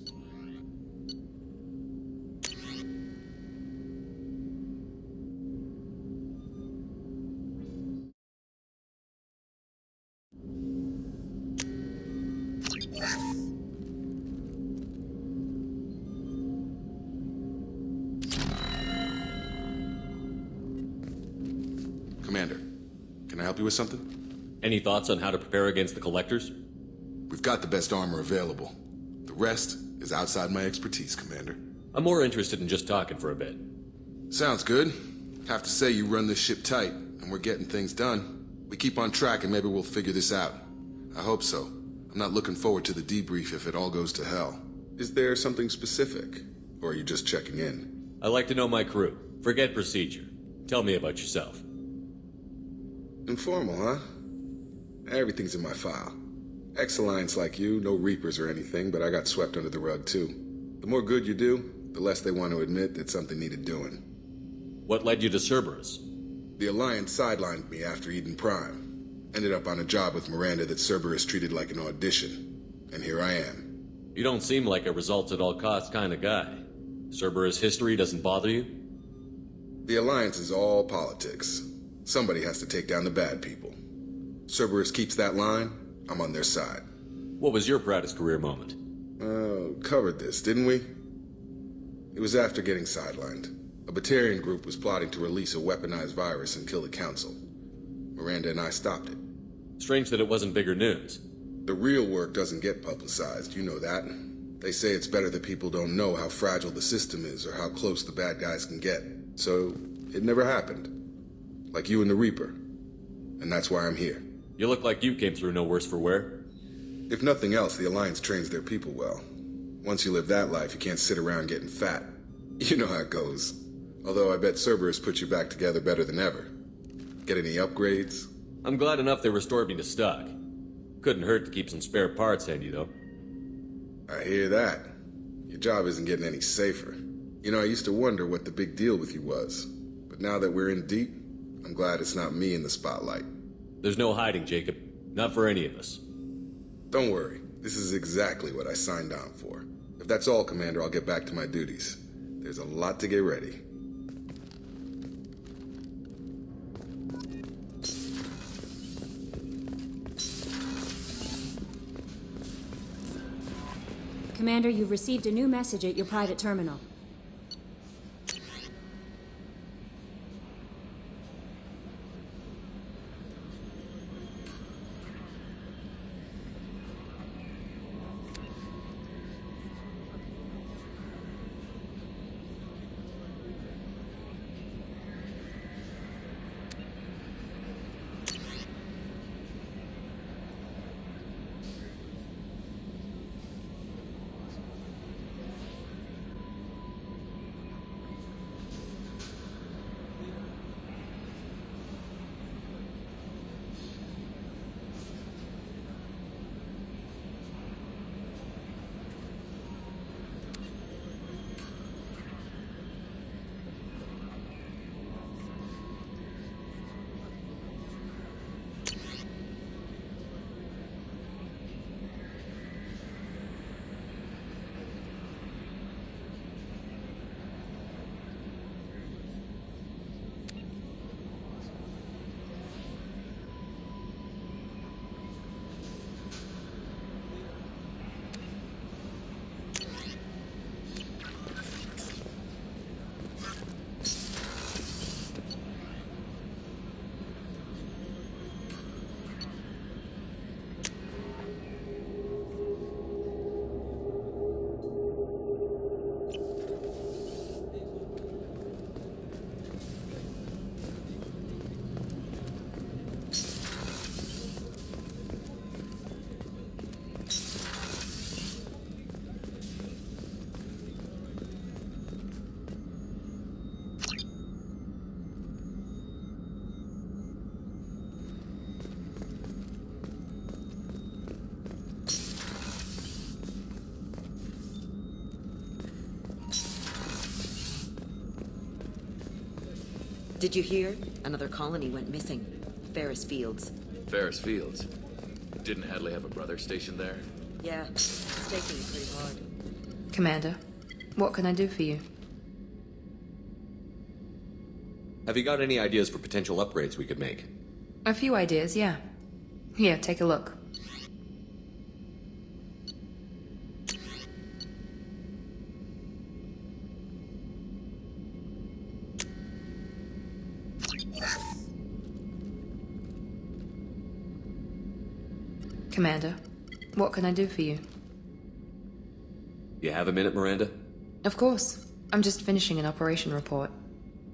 Commander, can I help you with something? Any thoughts on how to prepare against the Collectors? We've got the best armor available. The rest is outside my expertise, Commander. I'm more interested in just talking for a bit. Sounds good. Have to say you run this ship tight, and we're getting things done. We keep on track and maybe we'll figure this out. I hope so. I'm not looking forward to the debrief if it all goes to hell. Is there something specific? Or are you just checking in? I like to know my crew. Forget procedure. Tell me about yourself. Informal, huh? Everything's in my file. Ex-Alliance like you, no Reapers or anything, but I got swept under the rug too. The more good you do, the less they want to admit that something needed doing. What led you to Cerberus? The Alliance sidelined me after Eden Prime. Ended up on a job with Miranda that Cerberus treated like an audition. And here I am. You don't seem like a results-at-all-costs kind of guy. Cerberus history doesn't bother you? The Alliance is all politics. Somebody has to take down the bad people. Cerberus keeps that line, I'm on their side. What was your proudest career moment? Covered this, didn't we? It was after getting sidelined. A Batarian group was plotting to release a weaponized virus and kill the Council. Miranda and I stopped it. Strange that it wasn't bigger news. The real work doesn't get publicized, you know that. They say it's better that people don't know how fragile the system is or how close the bad guys can get. So, it never happened. Like you and the Reaper. And that's why I'm here. You look like you came through no worse for wear. If nothing else, the Alliance trains their people well. Once you live that life, you can't sit around getting fat. You know how it goes. Although I bet Cerberus put you back together better than ever. Get any upgrades? I'm glad enough they restored me to stock. Couldn't hurt to keep some spare parts handy, though. I hear that. Your job isn't getting any safer. You know, I used to wonder what the big deal with you was. But now that we're in deep, I'm glad it's not me in the spotlight. There's no hiding, Jacob. Not for any of us. Don't worry. This is exactly what I signed on for. If that's all, Commander, I'll get back to my duties. There's a lot to get ready. Commander, you've received a new message at your private terminal. Did you hear? Another colony went missing. Ferris Fields. Ferris Fields? Didn't Hadley have a brother stationed there? Yeah, it's taking it pretty hard. Commander, what can I do for you? Have you got any ideas for potential upgrades we could make? A few ideas, yeah. Here, take a look. Commander, what can I do for you? You have a minute, Miranda? Of course. I'm just finishing an operation report.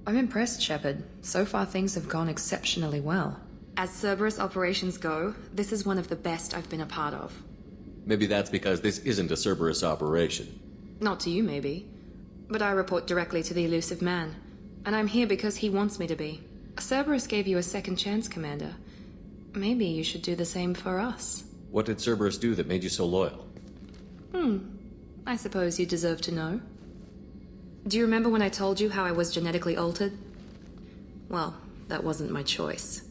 I'm impressed, Shepard. So far things have gone exceptionally well. As Cerberus operations go, this is one of the best I've been a part of. Maybe that's because this isn't a Cerberus operation. Not to you, maybe. But I report directly to the elusive man. And I'm here because he wants me to be. Cerberus gave you a second chance, Commander. Maybe you should do the same for us. What did Cerberus do that made you so loyal? I suppose you deserve to know. Do you remember when I told you how I was genetically altered? Well, that wasn't my choice.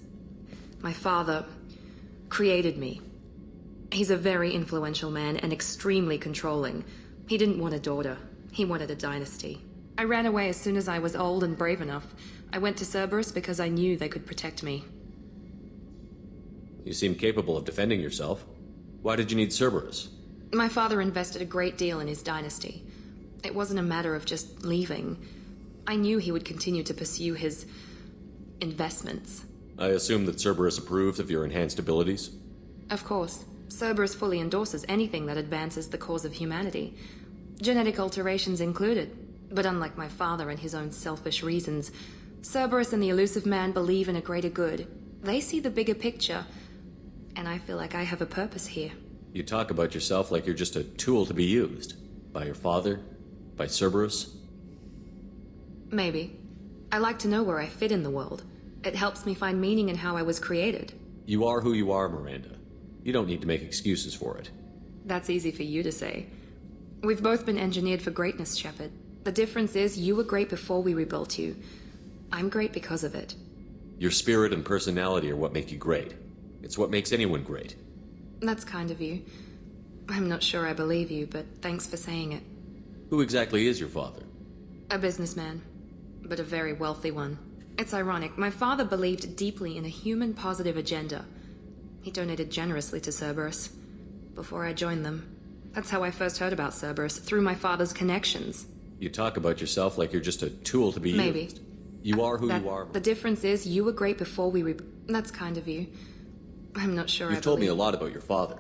My father created me. He's a very influential man and extremely controlling. He didn't want a daughter. He wanted a dynasty. I ran away as soon as I was old and brave enough. I went to Cerberus because I knew they could protect me. You seem capable of defending yourself. Why did you need Cerberus? My father invested a great deal in his dynasty. It wasn't a matter of just leaving. I knew he would continue to pursue his investments. I assume that Cerberus approved of your enhanced abilities? Of course. Cerberus fully endorses anything that advances the cause of humanity. Genetic alterations included. But unlike my father and his own selfish reasons, Cerberus and the elusive man believe in a greater good. They see the bigger picture, and I feel like I have a purpose here. You talk about yourself like you're just a tool to be used. By your father? By Cerberus? Maybe. I like to know where I fit in the world. It helps me find meaning in how I was created. You are who you are, Miranda. You don't need to make excuses for it. That's easy for you to say. We've both been engineered for greatness, Shepard. The difference is you were great before we rebuilt you. I'm great because of it. Your spirit and personality are what make you great. It's what makes anyone great. That's kind of you. I'm not sure I believe you, but thanks for saying it. Who exactly is your father? A businessman, but a very wealthy one. It's ironic. My father believed deeply in a human-positive agenda. He donated generously to Cerberus before I joined them. That's how I first heard about Cerberus, through my father's connections. You talk about yourself like you're just a tool to be Maybe. used. You are who you are. The difference is you were great before we That's kind of you. I'm not sure You've told me a lot about your father.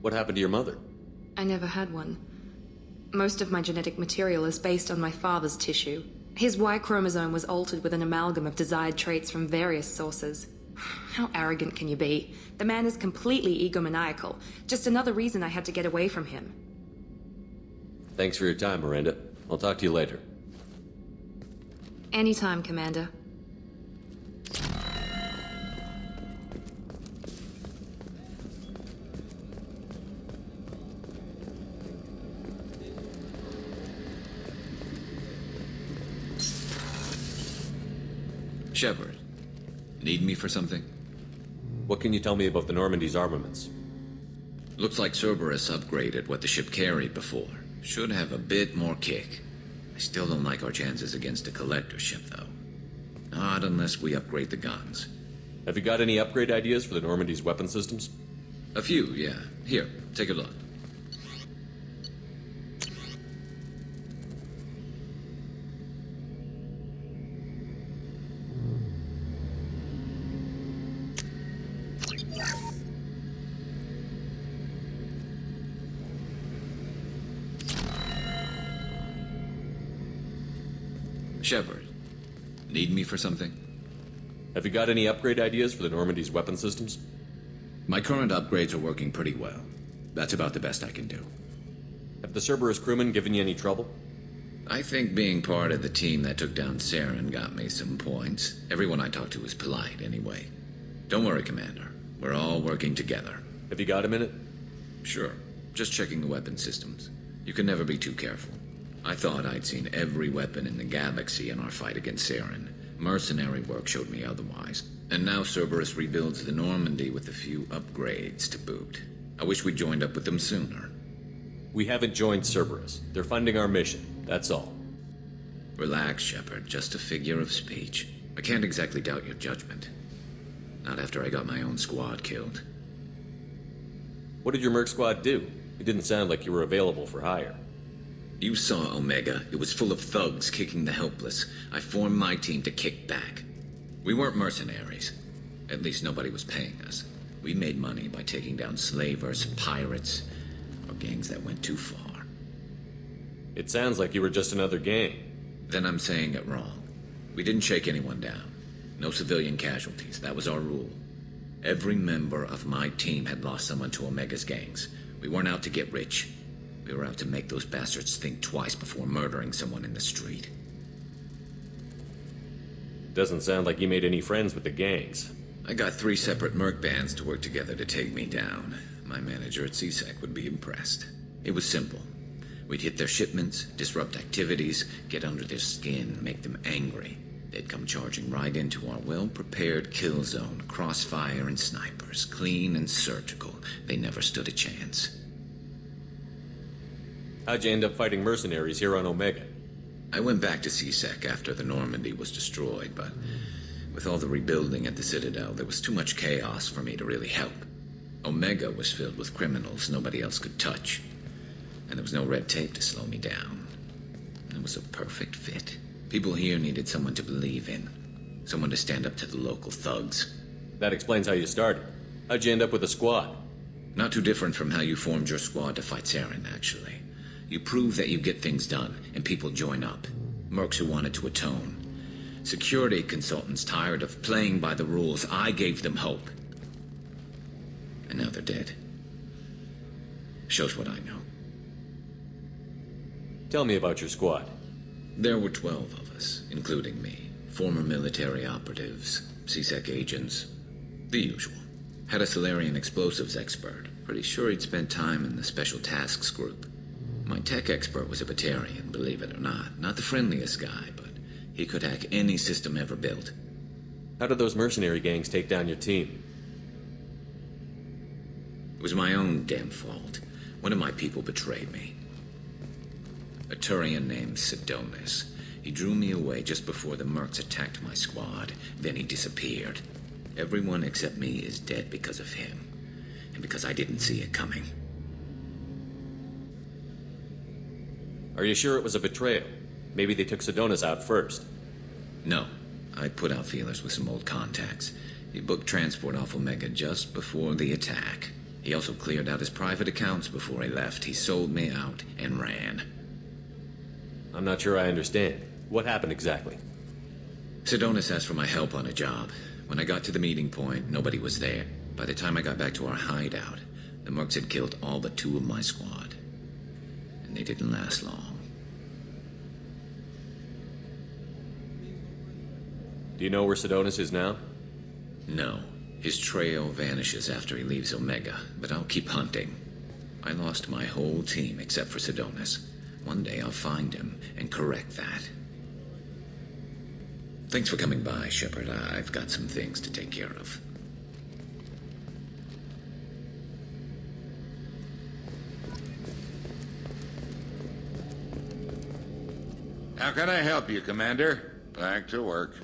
What happened to your mother? I never had one. Most of my genetic material is based on my father's tissue. His Y chromosome was altered with an amalgam of desired traits from various sources. How arrogant can you be? The man is completely egomaniacal. Just another reason I had to get away from him. Thanks for your time, Miranda. I'll talk to you later. Anytime, Commander. Shepard, need me for something? What can you tell me about the Normandy's armaments? Looks like Cerberus upgraded what the ship carried before. Should have a bit more kick. I still don't like our chances against a collector ship, though. Not unless we upgrade the guns. Have you got any upgrade ideas for the Normandy's weapon systems? A few, yeah. Here, take a look. Shepard, need me for something? Have you got any upgrade ideas for the Normandy's weapon systems? My current upgrades are working pretty well. That's about the best I can do. Have the Cerberus crewmen given you any trouble? I think being part of the team that took down Saren got me some points. Everyone I talked to was polite, anyway. Don't worry, Commander. We're all working together. Have you got a minute? Sure. Just checking the weapon systems. You can never be too careful. I thought I'd seen every weapon in the galaxy in our fight against Saren, Mercenary work showed me otherwise. And now Cerberus rebuilds the Normandy with a few upgrades to boot. I wish we'd joined up with them sooner. We haven't joined Cerberus. They're funding our mission, that's all. Relax, Shepard. Just a figure of speech. I can't exactly doubt your judgment. Not after I got my own squad killed. What did your merc squad do? It didn't sound like you were available for hire. You saw Omega. It was full of thugs kicking the helpless. I formed my team to kick back. We weren't mercenaries. At least nobody was paying us. We made money by taking down slavers, pirates, or gangs that went too far. It sounds like you were just another gang. Then I'm saying it wrong. We didn't shake anyone down. No civilian casualties. That was our rule. Every member of my team had lost someone to Omega's gangs. We weren't out to get rich. We were out to make those bastards think twice before murdering someone in the street. Doesn't sound like you made any friends with the gangs. I got 3 separate merc bands to work together to take me down. My manager at CSEC would be impressed. It was simple. We'd hit their shipments, disrupt activities, get under their skin, make them angry. They'd come charging right into our well-prepared kill zone, crossfire and snipers, clean and surgical. They never stood a chance. How'd you end up fighting mercenaries here on Omega? I went back to CSEC after the Normandy was destroyed, but with all the rebuilding at the Citadel, there was too much chaos for me to really help. Omega was filled with criminals nobody else could touch, and there was no red tape to slow me down. It was a perfect fit. People here needed someone to believe in, someone to stand up to the local thugs. That explains how you started. How'd you end up with a squad? Not too different from how you formed your squad to fight Saren, actually. You prove that you get things done, and people join up. Mercs who wanted to atone. Security consultants tired of playing by the rules. I gave them hope. And now they're dead. Shows what I know. Tell me about your squad. There were 12 of us, including me. Former military operatives, CSEC agents, the usual. Had a Solarian explosives expert. Pretty sure he'd spent time in the Special Tasks Group. My tech expert was a Batarian, believe it or not. Not the friendliest guy, but he could hack any system ever built. How did those mercenary gangs take down your team? It was my own damn fault. One of my people betrayed me. A Turian named Sidonis. He drew me away just before the mercs attacked my squad. Then he disappeared. Everyone except me is dead because of him. And because I didn't see it coming. Are you sure it was a betrayal? Maybe they took Sidonis out first. No. I put out feelers with some old contacts. He booked transport off Omega just before the attack. He also cleared out his private accounts before he left. He sold me out and ran. I'm not sure I understand. What happened exactly? Sidonis asked for my help on a job. When I got to the meeting point, nobody was there. By the time I got back to our hideout, the mercs had killed all but 2 of my squad. And they didn't last long. Do you know where Sidonis is now? No. His trail vanishes after he leaves Omega, but I'll keep hunting. I lost my whole team except for Sidonis. One day I'll find him and correct that. Thanks for coming by, Shepard. I've got some things to take care of. How can I help you, Commander? Back to work.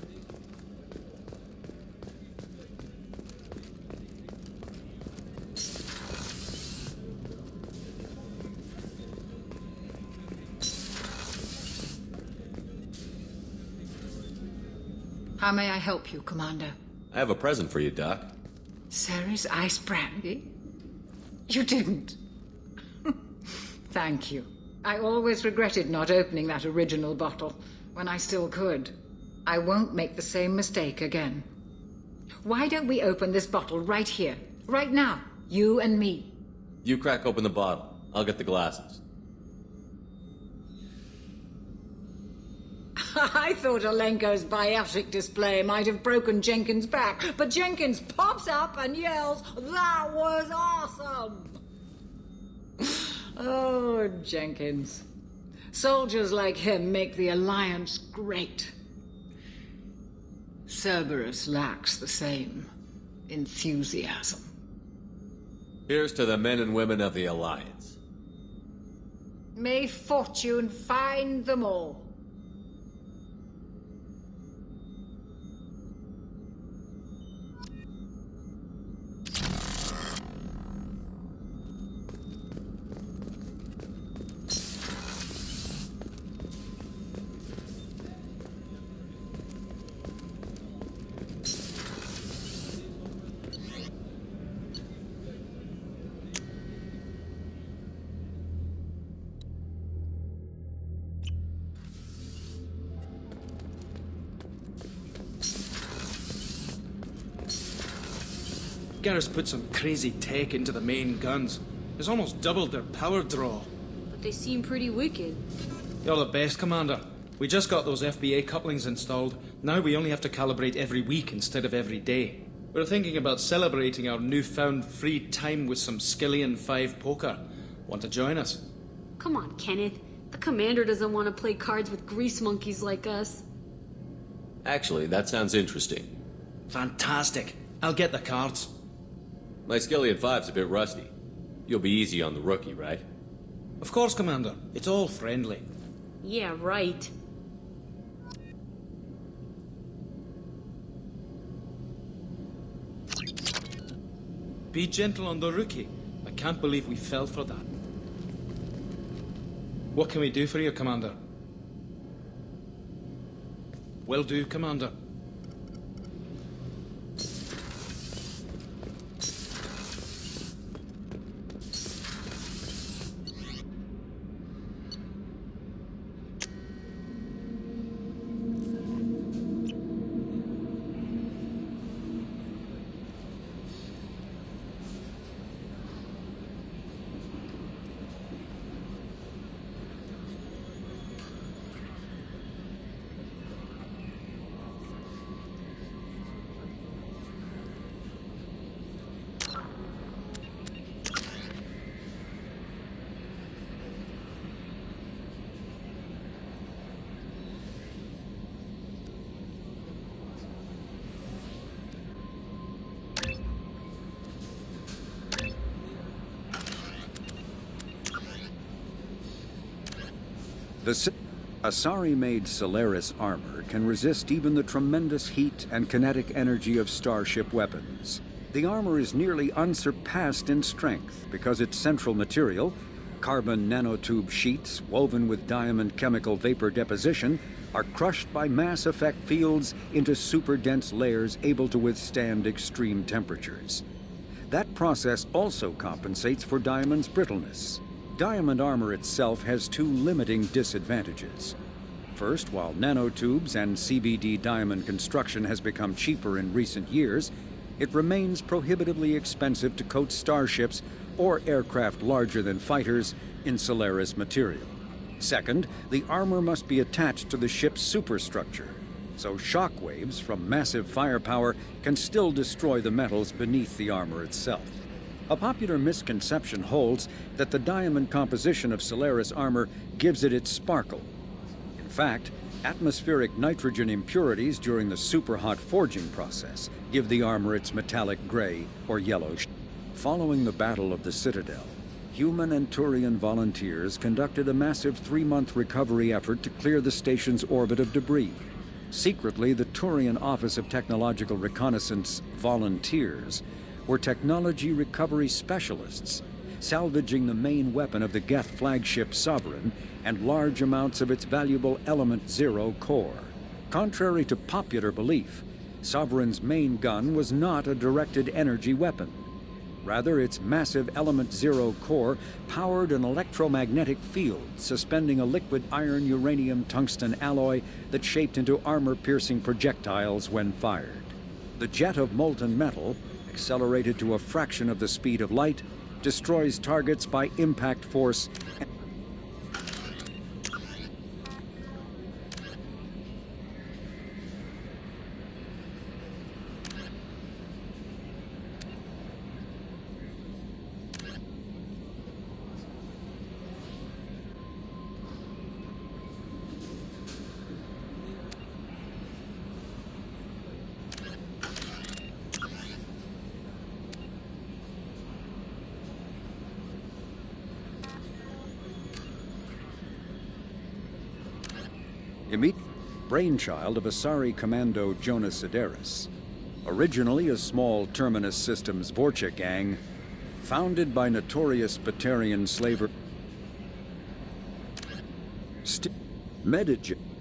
How may I help you, Commander? I have a present for you, Doc. Ceres ice brandy? You didn't. Thank you. I always regretted not opening that original bottle when I still could. I won't make the same mistake again. Why don't we open this bottle right here, right now, you and me? You crack open the bottle. I'll get the glasses. I thought Alenko's biotic display might have broken Jenkins' back, but Jenkins pops up and yells, "That was awesome!" Oh, Jenkins. Soldiers like him make the Alliance great. Cerberus lacks the same enthusiasm. Here's to the men and women of the Alliance. May fortune find them all. Garrus put some crazy tech into the main guns. It's almost doubled their power draw. But they seem pretty wicked. You're the best, Commander. We just got those FBA couplings installed. Now we only have to calibrate every week instead of every day. We're thinking about celebrating our newfound free time with some Skillian 5 poker. Want to join us? Come on, Kenneth. The commander doesn't want to play cards with grease monkeys like us. Actually, that sounds interesting. Fantastic. I'll get the cards. My Skillian 5's a bit rusty. You'll be easy on the rookie, right? Of course, Commander. It's all friendly. Yeah, right. Be gentle on the rookie. I can't believe we fell for that. What can we do for you, Commander? Will do, Commander. The Asari-made Solaris armor can resist even the tremendous heat and kinetic energy of starship weapons. The armor is nearly unsurpassed in strength because its central material, carbon nanotube sheets woven with diamond chemical vapor deposition, are crushed by mass effect fields into super-dense layers able to withstand extreme temperatures. That process also compensates for diamond's brittleness. Diamond armor itself has two limiting disadvantages. First, while nanotubes and CVD diamond construction has become cheaper in recent years, it remains prohibitively expensive to coat starships or aircraft larger than fighters in Solaris material. Second, the armor must be attached to the ship's superstructure, so shock waves from massive firepower can still destroy the metals beneath the armor itself. A popular misconception holds that the diamond composition of Solaris armor gives it its sparkle. In fact, atmospheric nitrogen impurities during the superhot forging process give the armor its metallic gray or yellow shade. Following the Battle of the Citadel, human and Turian volunteers conducted a massive 3-month recovery effort to clear the station's orbit of debris. Secretly, the Turian Office of Technological Reconnaissance volunteers were technology recovery specialists, salvaging the main weapon of the Geth flagship Sovereign and large amounts of its valuable Element Zero core. Contrary to popular belief, Sovereign's main gun was not a directed energy weapon. Rather, its massive Element Zero core powered an electromagnetic field suspending a liquid iron uranium tungsten alloy that shaped into armor-piercing projectiles when fired. The jet of molten metal, accelerated to a fraction of the speed of light, destroys targets by impact force. brainchild of Asari Commando Jonas Sideris. Originally a small Terminus Systems Vorcha gang, founded by notorious Batarian slaver Medijin.